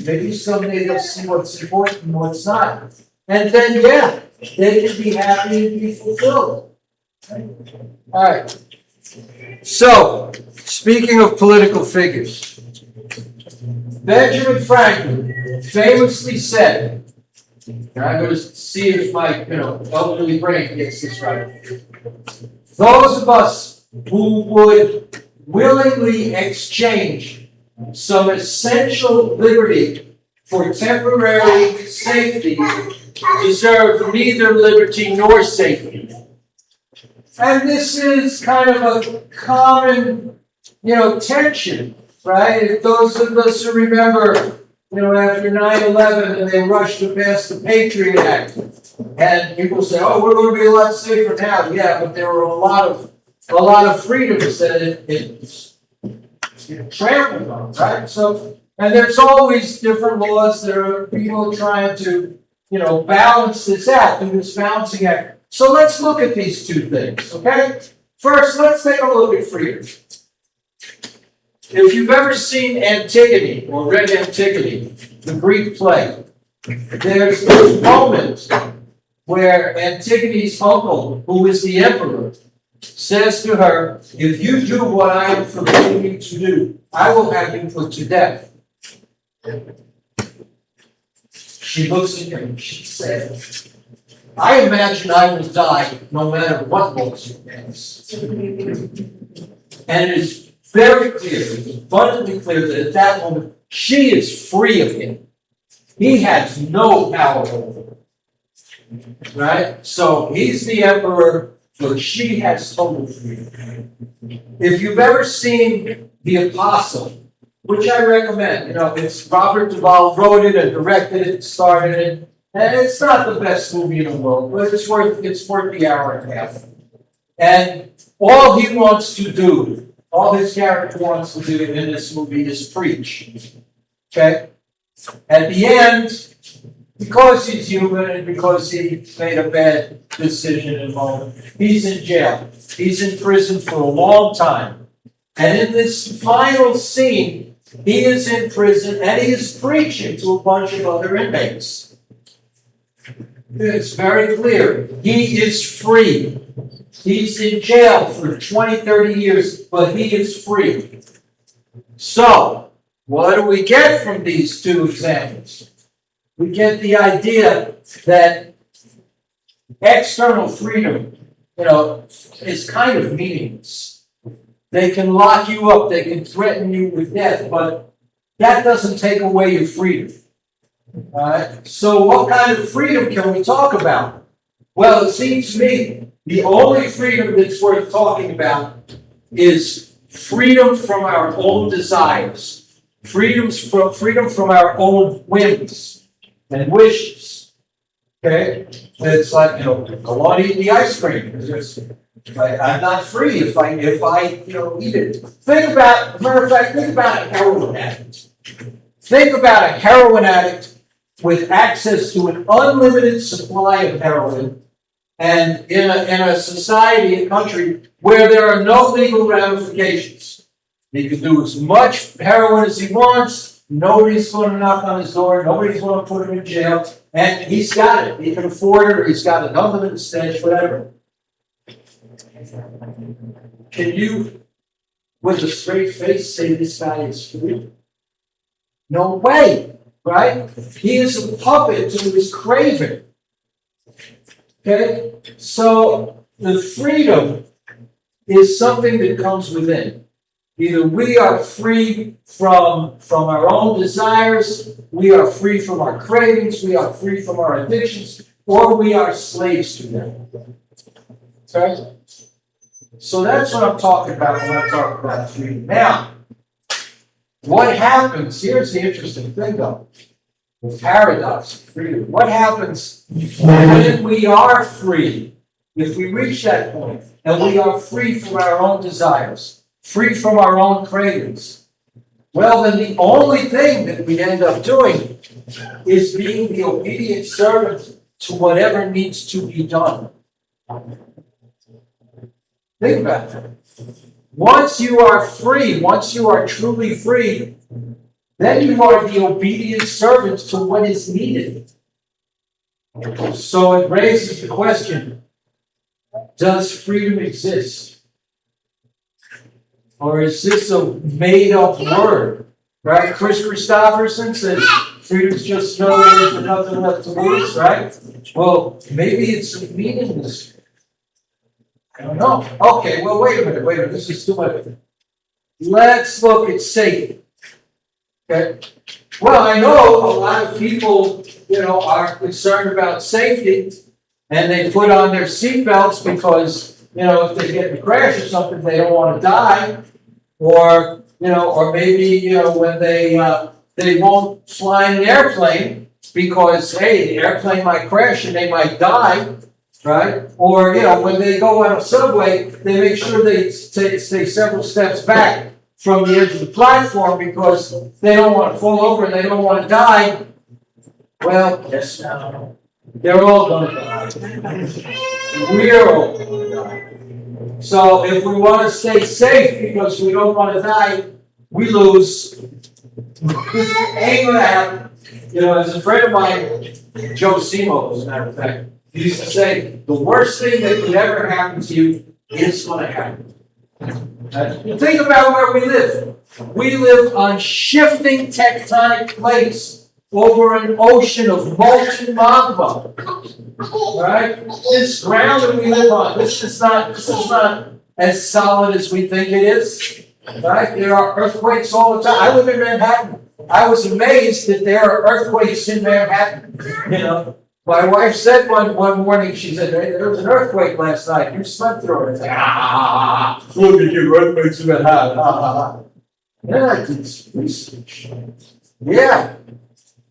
Maybe someday they'll see what's important and what's not. And then, yeah, they can be happy and be fulfilled. All right. So, speaking of political figures, Benjamin Franklin famously said, and I'm going to see if my, elderly brain gets this right. Those of us who would willingly exchange some essential liberty for temporary safety deserve neither liberty nor safety. And this is kind of a common, tension, right? If those of us who remember, after 9/11 and they rushed to pass the Patriot Act, and people say, "Oh, we're going to be a lot safer now." Yeah, but there were a lot of freedoms that it trampled on, right? So, and there's always different laws that are people trying to, balance this out, do this balancing act. So let's look at these two things, okay? First, let's take a look at freedom. If you've ever seen Antigone or read Antigone, the Greek play, there's this moment where Antigone's uncle, who is the emperor, says to her, "If you do what I am forbidding you to do, I will have you put to death." She looks at him and she says, "I imagine I will die no matter what laws you pass." And it is very clear, it is abundantly clear that at that moment, she is free of him. He has no power over her. Right? So he's the emperor, but she has total freedom. If you've ever seen The Apostle, which I recommend, it's Robert Duvall wrote it and directed it, starred in it. And it's not the best movie in the world, but it's worth the hour and a half. And all he wants to do, all his character wants to do in this movie is preach. Okay? At the end, because he's human and because he made a bad decision in a moment, he's in jail. He's in prison for a long time. And in this final scene, he is in prison and he is preaching to a bunch of other inmates. It's very clear. He is free. He's in jail for 20, 30 years, but he is free. So, what do we get from these two examples? We get the idea that external freedom, is kind of meaningless. They can lock you up, they can threaten you with death, but that doesn't take away your freedom. All right? So what kind of freedom can we talk about? Well, it seems to me the only freedom that's worth talking about is freedom from our own desires, freedom from our own whims and wishes. Okay? It's like, go on eat the ice cream. I'm not free if I eat it. Think about, as a matter of fact, think about a heroin addict. Think about a heroin addict with access to an unlimited supply of heroin, and in a society, a country where there are no legal ramifications. He can do as much heroin as he wants. Nobody's going to knock on his door. Nobody's going to put him in jail. And he's got it. He can afford it, or he's got an unlimited stash, whatever. Can you, with a straight face, say this guy is free? No way, right? He is a puppet to his craving. Okay? So the freedom is something that comes within. Either we are free from our own desires, we are free from our cravings, we are free from our addictions, or we are slaves to them. Okay? So that's what I'm talking about when I talk about freedom. Now, what happens, here's the interesting thing though, the paradox of freedom. What happens when we are free, if we reach that point, and we are free from our own desires, free from our own cravings? well, then the only thing that we end up doing is being the obedient servant to whatever needs to be done. Think about that. Once you are free, once you are truly free, then you are the obedient servant to what is needed. So it raises the question, does freedom exist? Or is this a made-up word? Right? Chris Christopherson says freedom's just another word for nothing left to lose, right? Well, maybe it's meaningless. I don't know. Okay, well, wait a minute, this is too much. Let's look at safety. Okay? Well, I know a lot of people, are concerned about safety, and they put on their seatbelts because, if they get in a crash or something, they don't want to die. Or maybe, when they won't fly an airplane because, hey, the airplane might crash and they might die, right? Or, when they go on a subway, they make sure they stay several steps back from the edge of the platform because they don't want to fall over and they don't want to die. Well, yes, they're all going to die. We're all going to die. So if we want to stay safe because we don't want to die, we lose. Ain't gonna happen. As a friend of mine, Joe Simo, as a matter of fact, he used to say, the worst thing that could ever happen to you is going to happen. Think about where we live. We live on shifting tectonic plates over an ocean of molten magma. Right? This ground that we live on, this is not as solid as we think it is. Right? There are earthquakes all the time. I live in Manhattan. I was amazed that there are earthquakes in Manhattan. My wife said one morning, she said, hey, there was an earthquake last night. You slept through it. It's like, look at you, earthquakes in Manhattan. Then I did some research.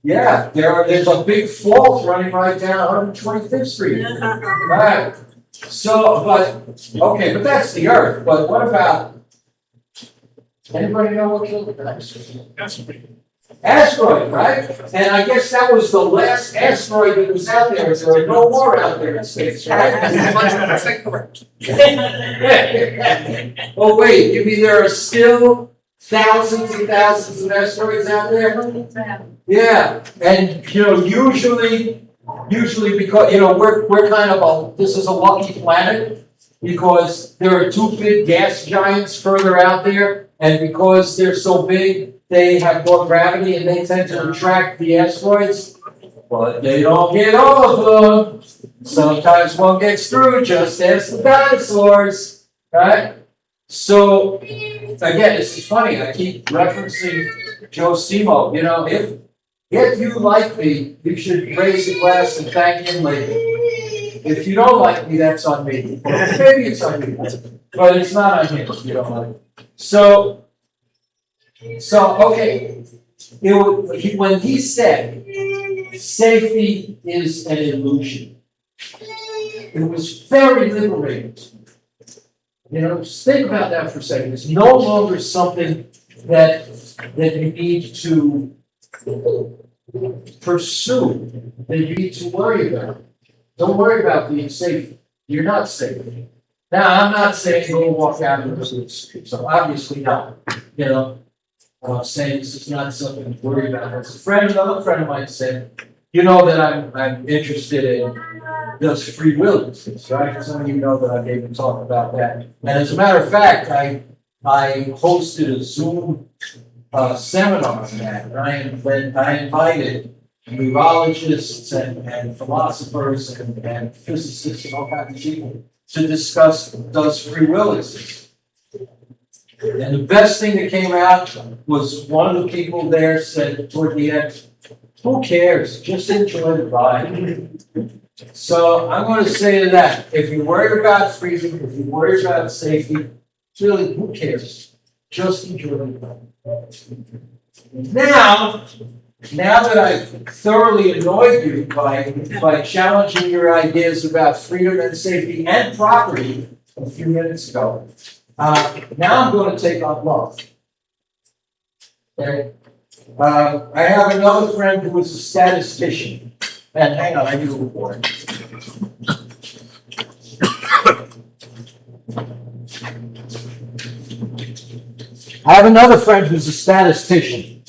Yeah, there's a big fault running right down 125th Street. Right. So, but that's the Earth. But what about, anybody know what killed the asteroid, right? And I guess that was the last asteroid that was out there. There are no more out there in space, right? 100% correct. Oh, wait, you mean there are still thousands and thousands of asteroids out there? Yeah, and usually because we're kind of this is a lucky planet because there are two big gas giants further out there, and because they're so big, they have more gravity and they tend to attract the asteroids, but they don't get all of them. Sometimes one gets through, just as the dinosaurs, right? So again, this is funny. I keep referencing Joe Simo. If you like me, you should raise a glass and thank him later. If you don't like me, that's on me. Maybe it's on me, but it's not on him if you don't like me. So okay. When he said safety is an illusion, it was very liberating. Just think about that for a second. It's no longer something that you need to pursue, that you need to worry about. Don't worry about being safe. You're not safe. Now, I'm not saying go walk out into the street, so obviously not. I'm saying this is not something to worry about. As another friend of mine said, that I'm interested in does free will exist, right? Some of you know that I've even talked about that. And as a matter of fact, I hosted a Zoom seminar on that, and I invited neurologists and philosophers and physicists and all kinds of people to discuss does free will exist. And the best thing that came out was one of the people there said toward the end, who cares? Just enjoy the ride. So I'm going to say to that, if you're worried about freedom, if you're worried about safety, really, who cares? Just enjoy the ride. Now that I've thoroughly annoyed you by challenging your ideas about freedom and safety and property a few minutes ago, now I'm going to take on love. Okay? I have another friend who is a statistician. And hang on, I need a report. I have another friend who's a statistician.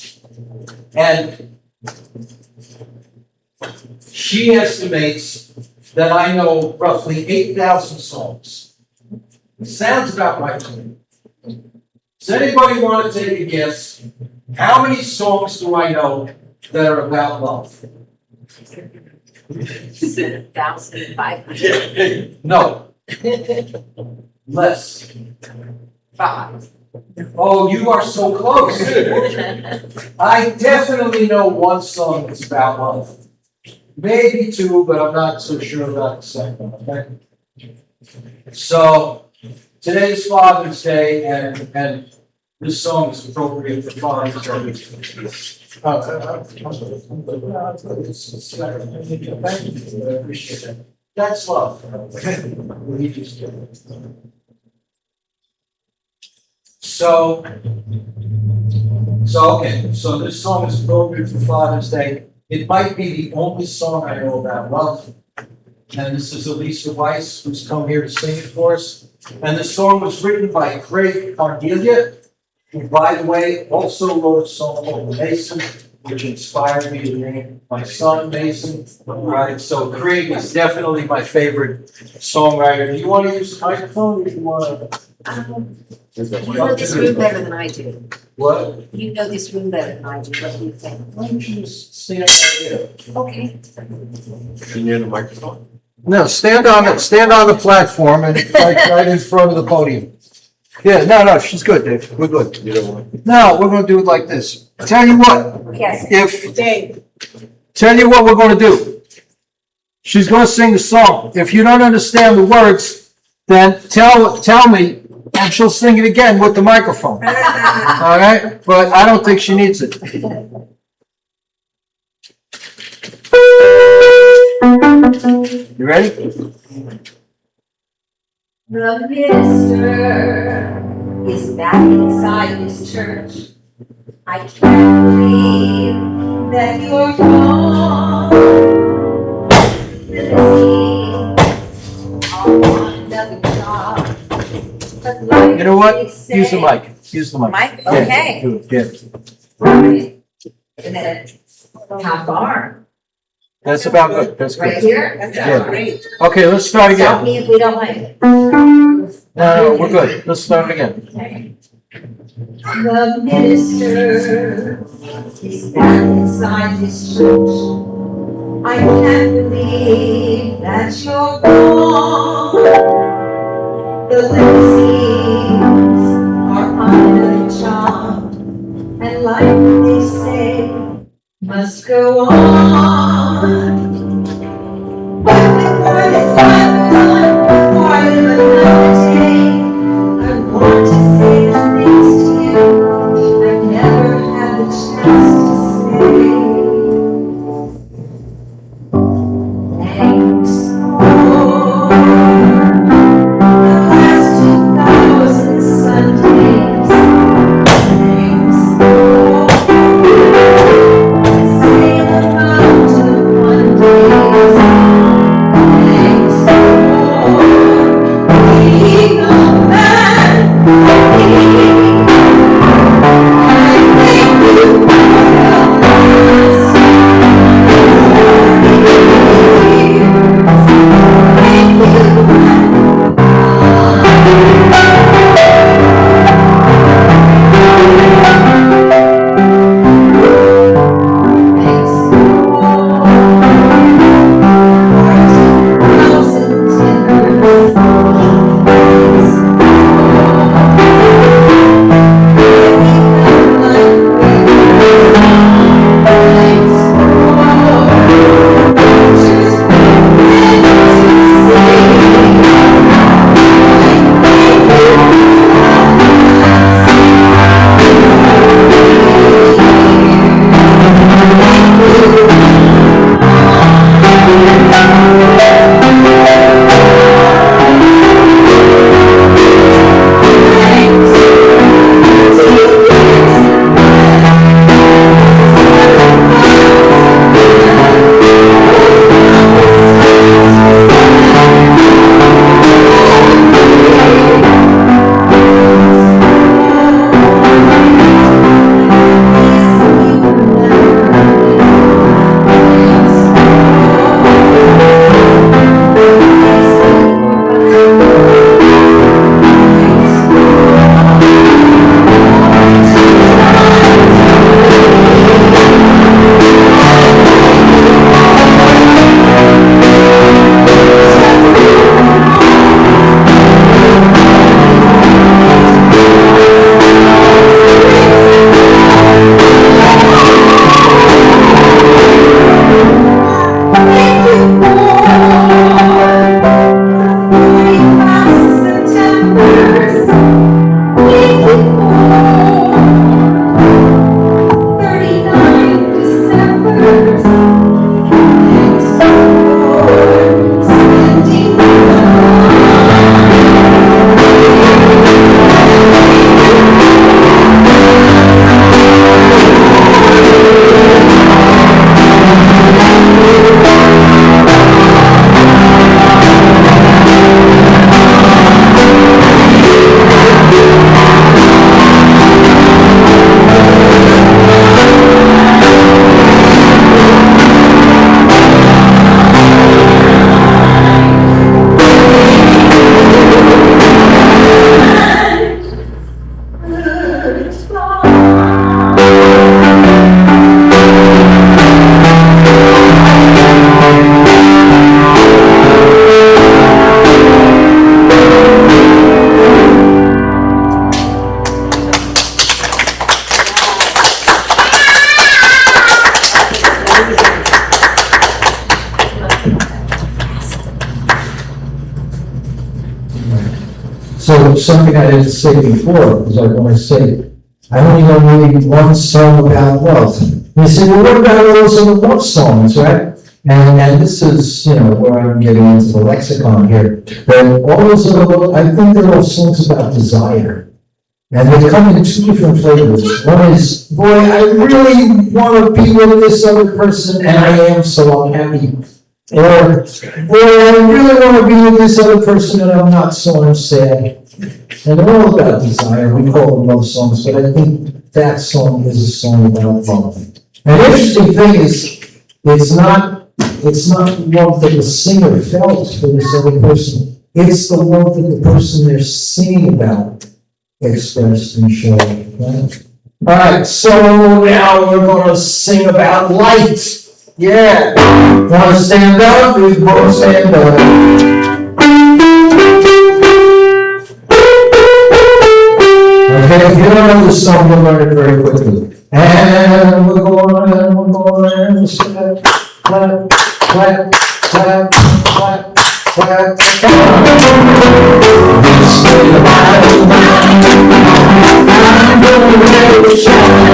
And she estimates that I know roughly 8,000 songs. Sounds about right to me. Does anybody want to take a guess? How many songs do I know that are about love? 1,500. No. Less. 5. Oh, you are so close. I definitely know one song that's about love. Maybe two, but I'm not so sure about the second one, okay? So, today's Father's Day, and this song is appropriate for Father's Day. I appreciate that. That's love. What he just did. So okay, so this song is appropriate for Father's Day. It might be the only song I know about love. And this is Elisa Weiss, who's come here to sing it for us. And the song was written by Craig Cordelia, who, by the way, also wrote a song called Mason, which inspired me to name my son Mason. All right, so Craig is definitely my favorite songwriter. Do you want to use the microphone, or do you want to? You know this room better than I do. What? You know this room better than I do. What do you think? Why don't you just stand right here? Okay. You near the microphone? No, stand on the platform and right in front of the podium. Yeah, no, she's good, Dave. We're good. You don't want? No, we're gonna do it like this. Tell you what, Yes. tell you what we're gonna do. She's gonna sing the song. If you don't understand the words, then tell me, and she'll sing it again with the microphone. All right? But I don't think she needs it. You ready? The minister is back inside this church. I can't believe that you're gone. I'll want another job. But like You know what? they say- Use the mic. Use the mic. Mic? Yeah, Okay. do it, yeah. Right. And then, how far? That's about good. That's Right good. here? Yeah. Great. Okay, let's start Stop again. me if we don't like it. No, we're good. Let's start again. Okay. The minister is back inside this church. I can't believe that you're gone. The limousines are on the job, and like they say, must go on. But before this time done, before I live another day, I want to say the things to you I've never had the chance to say. Thanks for the last 2,000 Sundays. Thanks for saying about also something I didn't say before, because I want to say, I only know maybe one song about love. And you say, well, what about all those other love songs, right? And this is, where I'm getting into the lexicon here. But all those other, I think they're all songs about desire. And they come in two different flavors. One is, boy, I really want to be with this other person, and I am, so I'm happy. Or, boy, I really want to be with this other person, and I'm not, so I'm sad. And they're all about desire. We call them love songs, but I think that song is a song about love. And the interesting thing is, it's not love that the singer felt for this other person. It's the love that the person they're singing about expressed and showed. Right? All right, so now we're going to sing about light. Yeah. Want to stand up? We both stand up. Okay, if you don't know the song, you'll learn it very quickly. And we're going, and we'll step, clap, clap, clap, clap, clap, I'm gonna let it shine.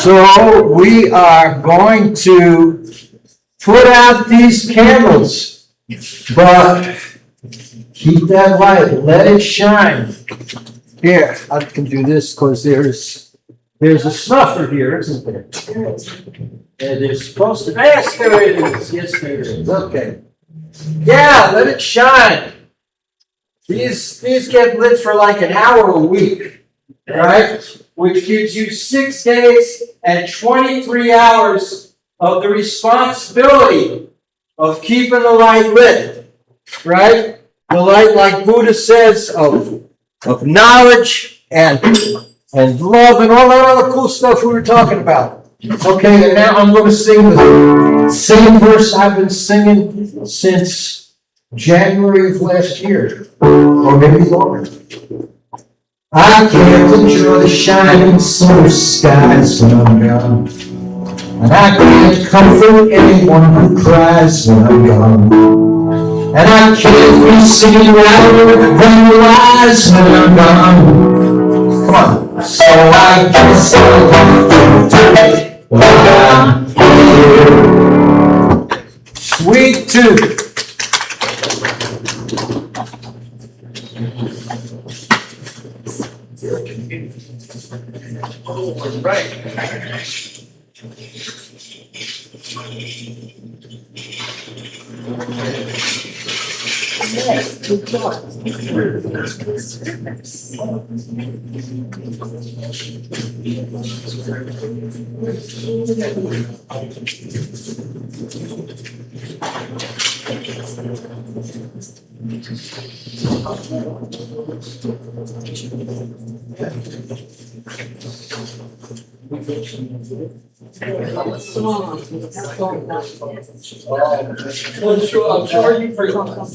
So we are going to put out these candles, but keep that light, let it shine. Here, I can do this because there's a snuffer here, isn't there? And there's supposed to, yes, there it is, yes, there it is, okay. Yeah, let it shine. These get lit for like an hour a week, right? Which gives you 6 days and 23 hours of the responsibility of keeping the light lit, right? The light, like Buddha says, of knowledge and love and all that other cool stuff we were talking about. Okay, and now I'm going to sing the same verse I've been singing since January of last year, or maybe longer. I can't enjoy the shining summer skies when I'm gone. And I can't comfort anyone who cries when I'm gone. And I can't be singing louder than the lies when I'm gone. Come on. So I guess I'll have to do it while I'm here. Sweet tooth. Right. I'm sure you forgot.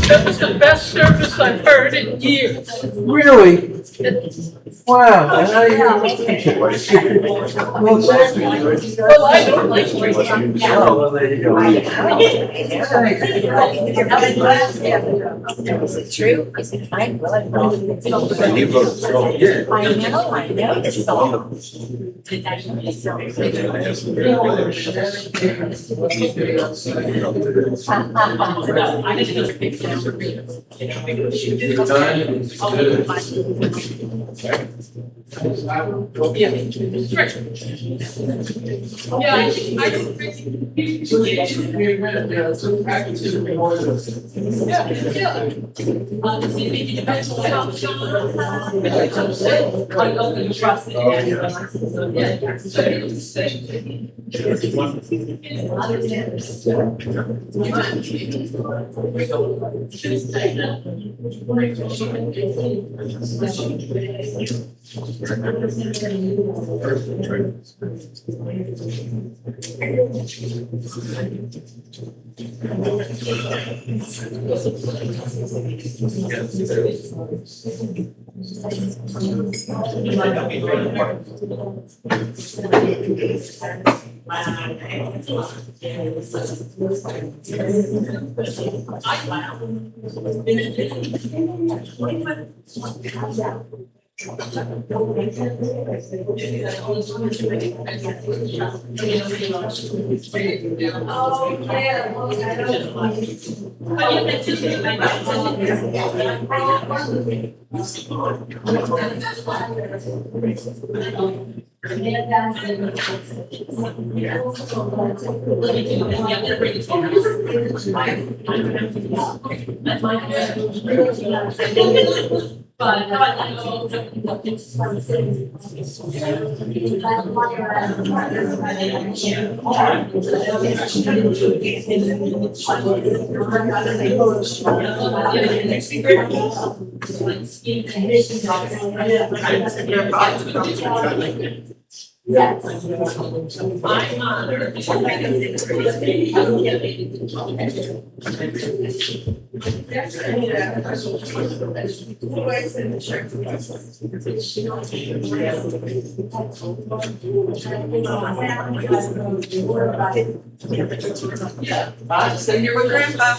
That was the best service I've heard in years. Really? Wow. And I, Well, I don't like drinking. oh, well, there you go. Is it true? Is it fine? Well, I know. You voted so, yeah. I know this song. I just don't think Yeah, I think So you're with grandpa.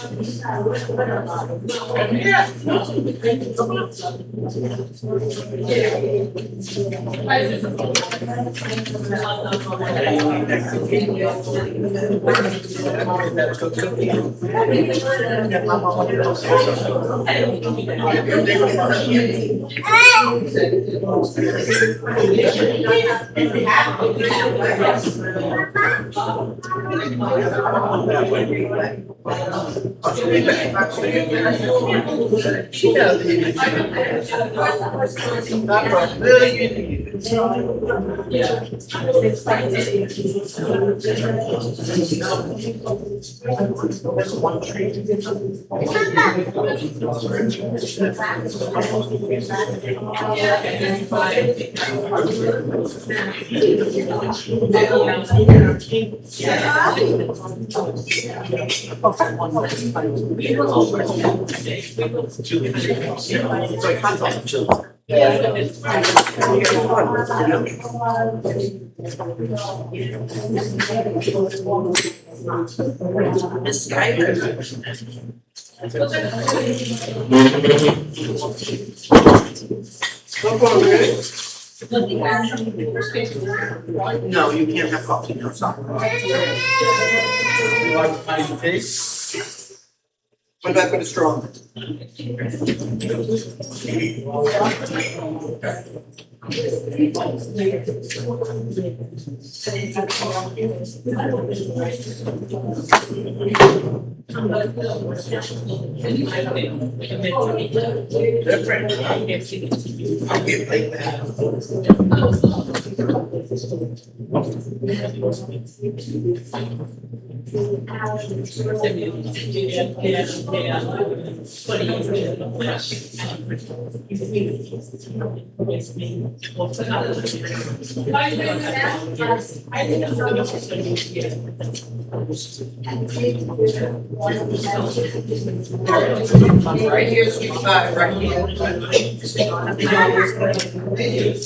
Yeah. Miss Skyler. No, you can't have coffee, no, sorry. You like my cake? What about for the straw? I'll get like that. Right here, sweet spot, right here.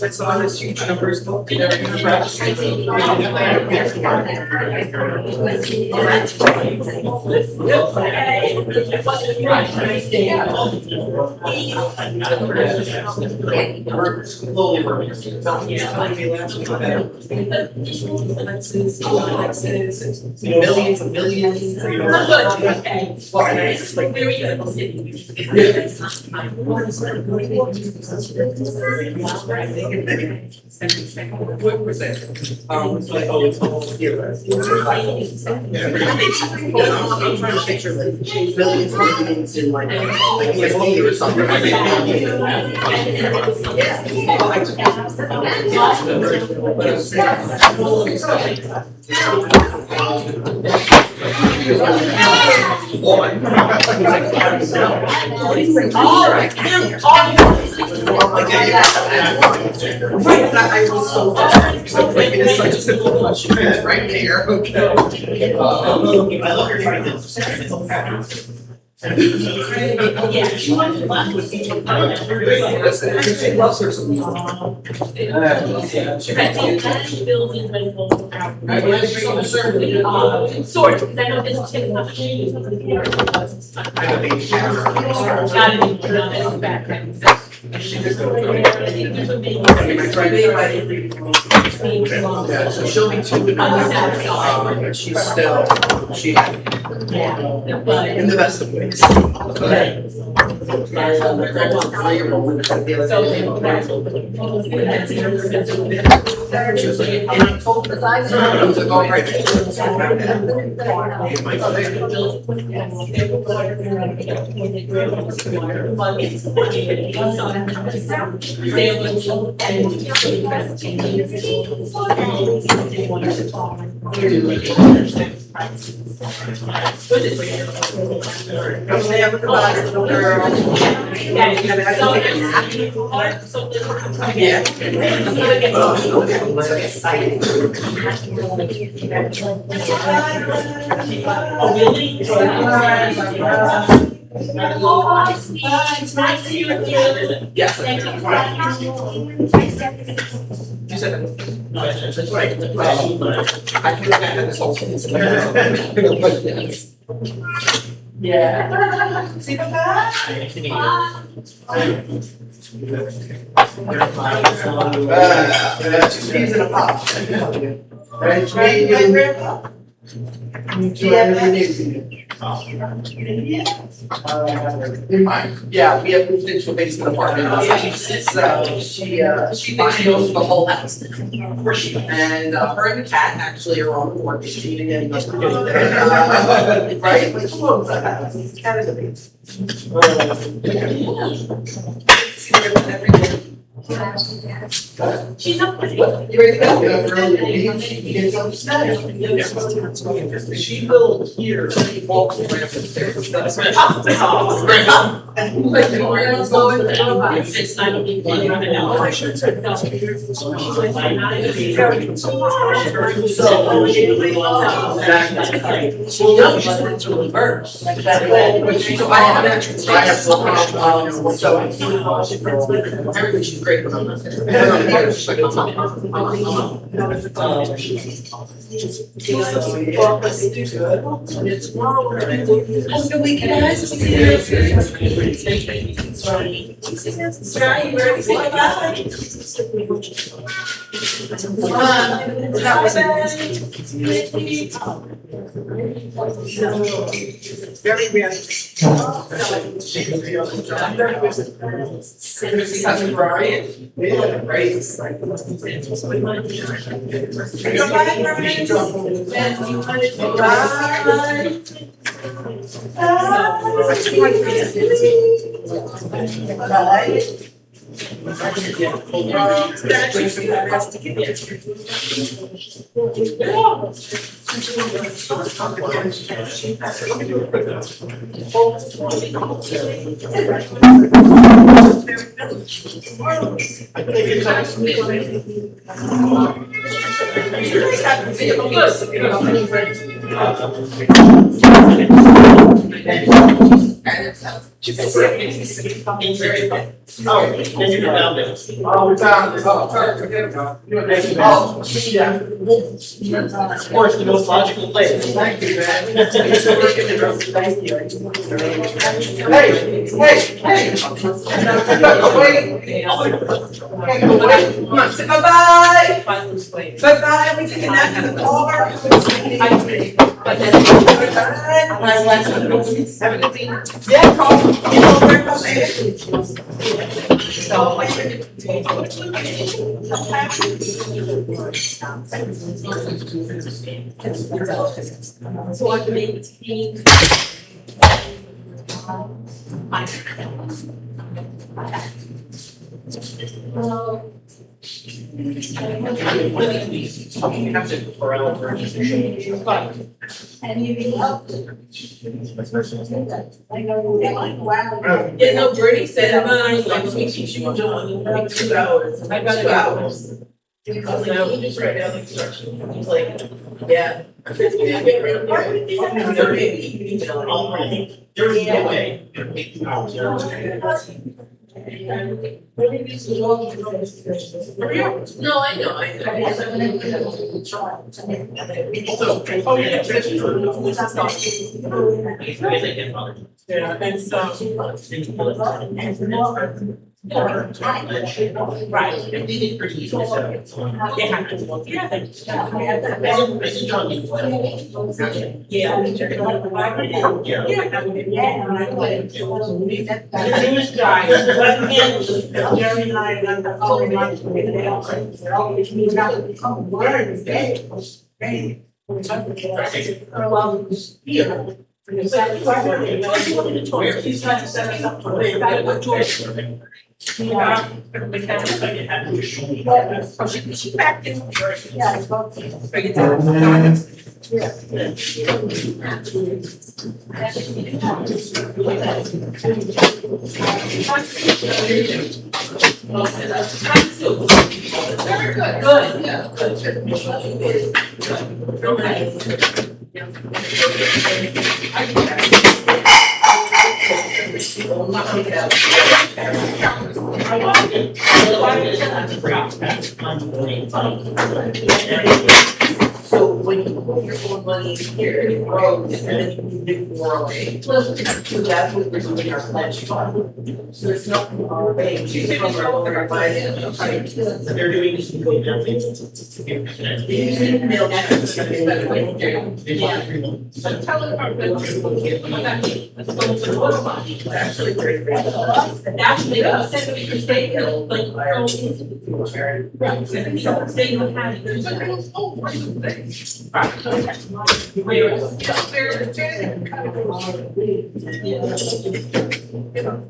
I saw this huge numbers book. They're gonna register. Millions and millions. What was it? It's like, oh, it's all here. I'm trying to picture like millions and millions in like USD or something. I was so frustrated because I was like, it is such a simple question. It's right there. Okay. I love your titles. She loves her some. Sort of, because I know this is not changing. Yeah, so she'll be 2 but she's still, in the best of ways. She was like, I'm not told the size. I was like, all right. Yeah. Oh, really? Yes. You said that. That's right. I feel like I had this whole thing. Yeah. See the back? She's in a pop. Right, grandpa? Yeah, we have moved into a basement apartment. So she thinks she owns the whole house. And her and the cat actually are on the mortgage meeting and right? Like, who owns that house? It's cat is a baby. See her every day. She's up with You ready to go? Get up early to leave, she gets upset. She will hear walk around the stairs. It's not even one, I know. I should say. Everything she's great, but I'm not. Very rare. Cousin Brian. Yeah, great. Of course, the most logical place. Thank you, man. Thank you. Hey, hey, hey. Bye-bye. Bye-bye, we can get to the car. Yeah, call. So I maintain. Yeah, no, Brittany said mine, like, she was doing like 2 hours. I got 2 hours. I was like, you just write down the instructions. He's like, yeah. There's no way. No, I know. Yeah, and so. Right. They did pretty easily, so. They have to work together. Yeah. The newest guy. Jerry and I got the whole night. He's trying to set us up for it. She back in. Very good. Good, yeah, good. So when you put your own money here, it grows, and then you do more away. So that's what we're doing our pledge fund. So it's not from our bank, it's from our finance. They're doing this to go down. You mail checks. So tell them our Actually, very great. that's they said because they could like go into the future. Right. So they don't have it.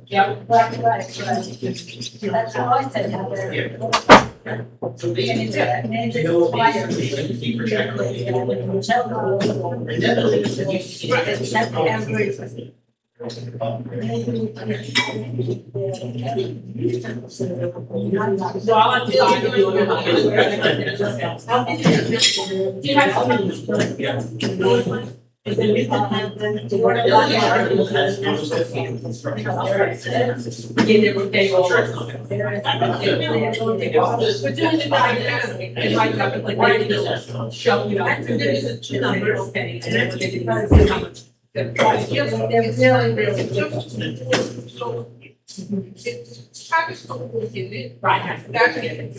Yeah, right. That's how I said how they're. So they And need it's to, and then they just know, fire. they keep projecting. And then that's every. So all I'm doing is doing do you have something? Yeah. And then we can have them to work on we're doing the diagnostic, and like, like, why do you show, you know, this is two numbers, okay, and then we're getting how much. They're really, really. Right, that's it.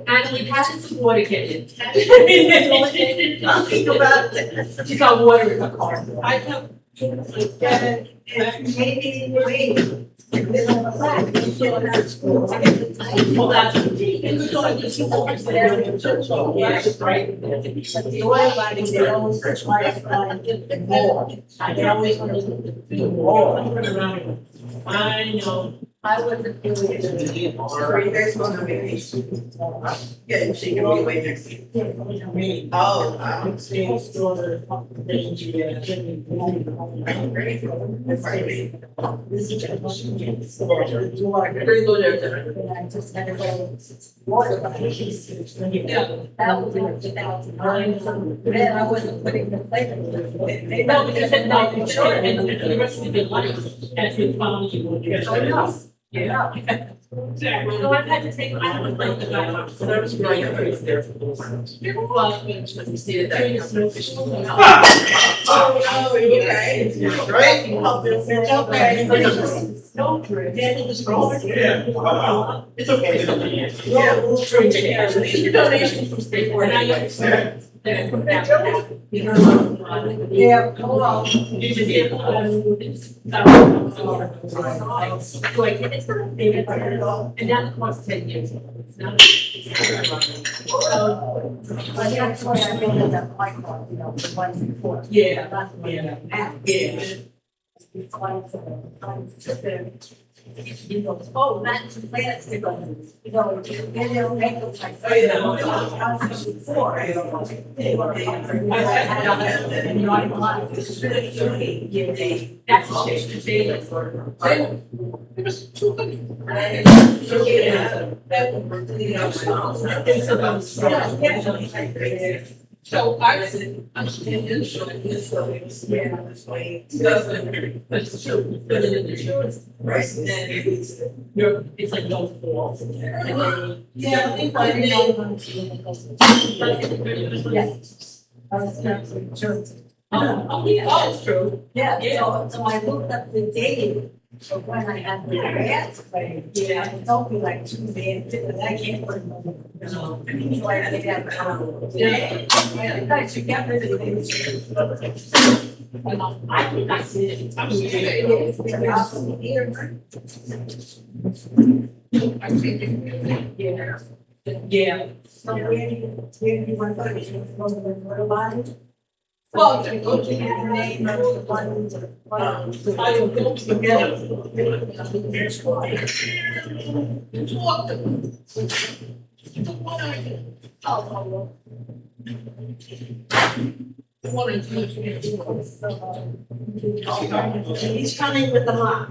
And we had to support a kid. Think about it. She's got water in her car. I know. And maybe wait. There's a flag, you feel like at school. Well, that's. Right. But the oil lighting, they always try to find more. They always want to do more. I know. I wasn't doing it. Are you guys going on vacation? Yeah, so you're going away next week. Oh, wow. Very good. And I just had to go water. That was in 2009. Then I wasn't putting the flavor. No, because then life insurance and the rest of your life, as your family, you will get. Yeah. So I've had to take, I don't like the guy, so I was really crazy there for those. Well, I mean, just we see that. Oh, okay. Right? Okay. No, then it was wrong. Yeah. It's okay. Yeah, we'll Take care of it. Your donation from state board, and I understand. Then I put that back. Yeah, hold on. You should be able to. So I get it's not a big, and now it costs 10 years. It's not. So, But that's why I built that micro, you know, the ones before. yeah, That's what yeah, yeah. yeah. It's like, sit there. He goes, oh, that's plastic. You know, and they'll make them like. Oh, yeah. Before. And you know, I'm like, this is really, give me. That's a shame. They like sort of. It was too good. So I was in, I'm in insurance, so it was, yeah, this way. But it's true, but in insurance, Right. then you're, it's like no fault. And then, Yeah, I think I know. oh, yeah, that's true. Yeah, so I looked up the date of when I had the gas spray. Yeah. It's only like 2 days, and I can't remember. So I had to get, Yeah. I should get rid of it. I think I see it. I'm It's been out of here. Yeah. Yeah. So where do you want to go to the water line? Well, to go to the name of the one, I will go together. He's coming with the mop.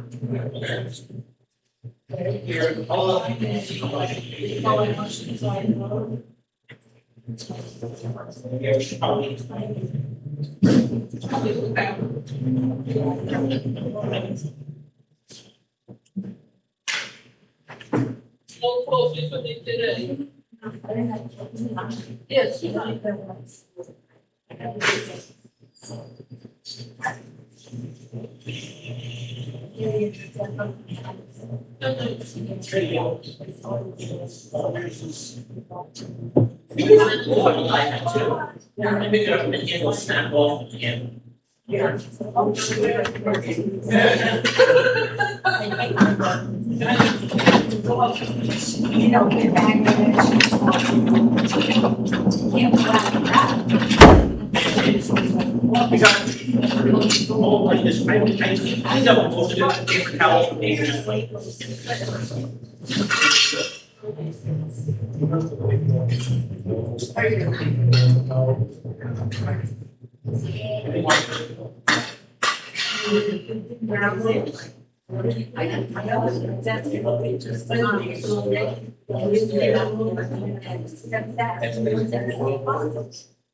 No closer to me today. Yes, you know. Snap off again. You know, get back in there. Can't go out of that. We got all like this, I double posted it, different how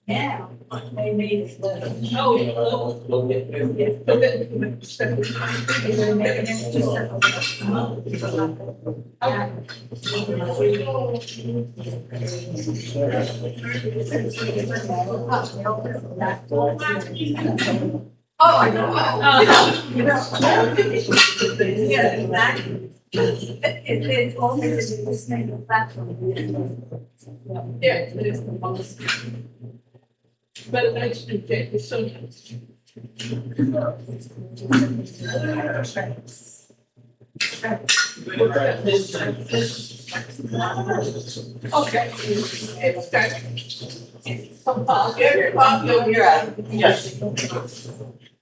Yeah. they made Oh, I know. Yeah, exactly. It only is this kind of platform. Yeah, it is the most. But it actually it's so nice. Okay. It's good. So, You're out. yes.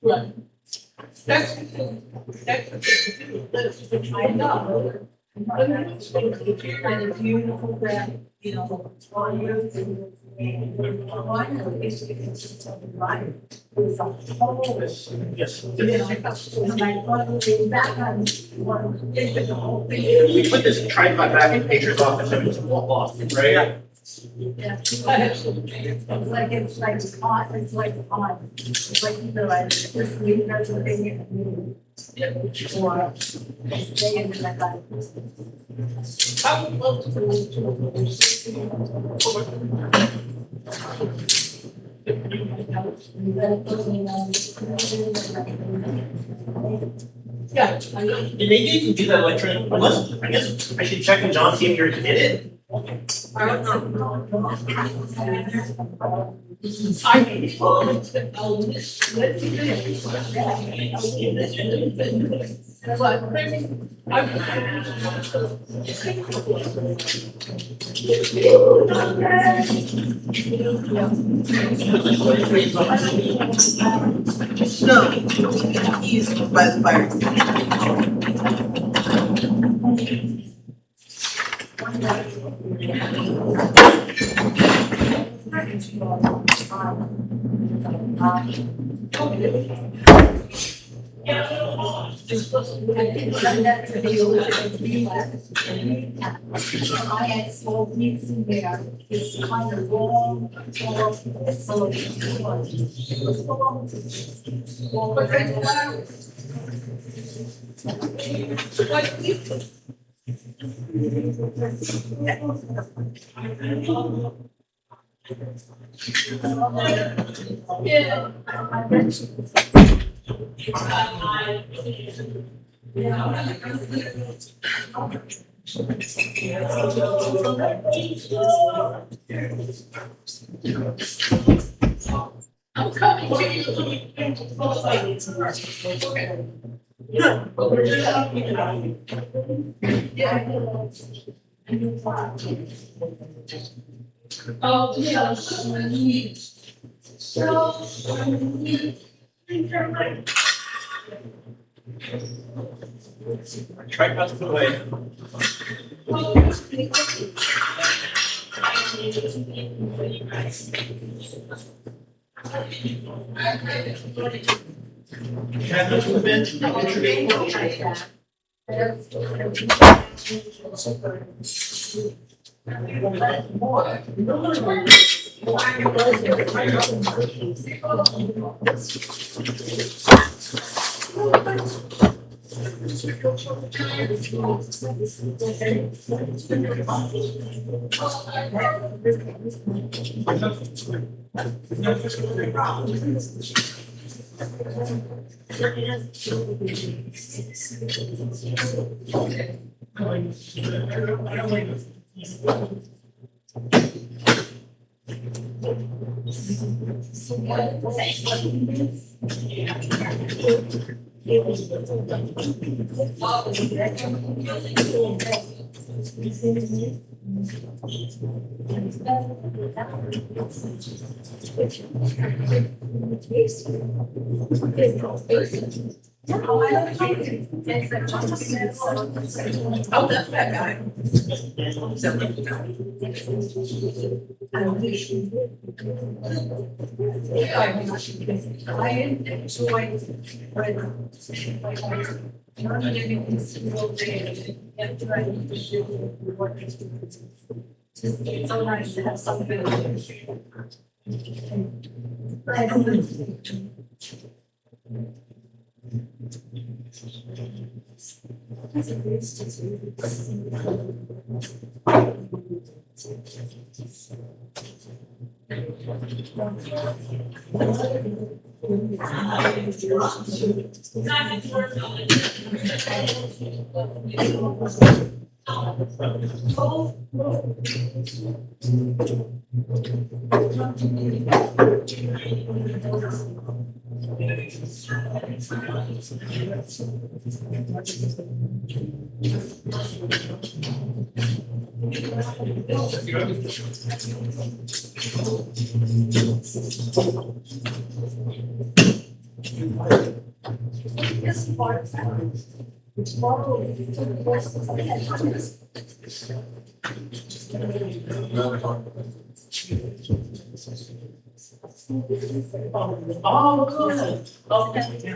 Right. That's I know. And it's beautiful that, you know, it's all you. It's just right. It's a whole. Yes. And I thought it back on one, the whole thing. We put this tripod back in pictures off and then it's wall off, right? Yeah. It's like hot, it's like hot. It's like, you know, like, just leave everything in. Or stay in the back. I would love to yeah, I know. And maybe you can do that electronic, unless, I guess I should check with John, see if you're committed. I don't know. I mean, let's do No, he's by the fire. I had small meats in there, it's kind of long, tall, so it was long. yeah. I'm coming to oh, yeah. Try not to put away. Can I move in? Oh, that's that guy. I enjoy learning this real day and trying to do what is just it's so nice to have something. This part, Oh, good. Okay.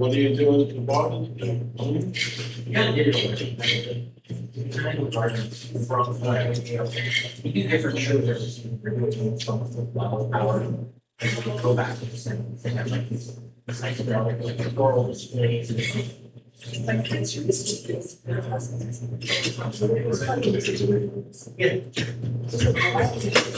What are you doing at the bottom? We do different shows. Go back. Floral displays. My kids used to do this. Yeah.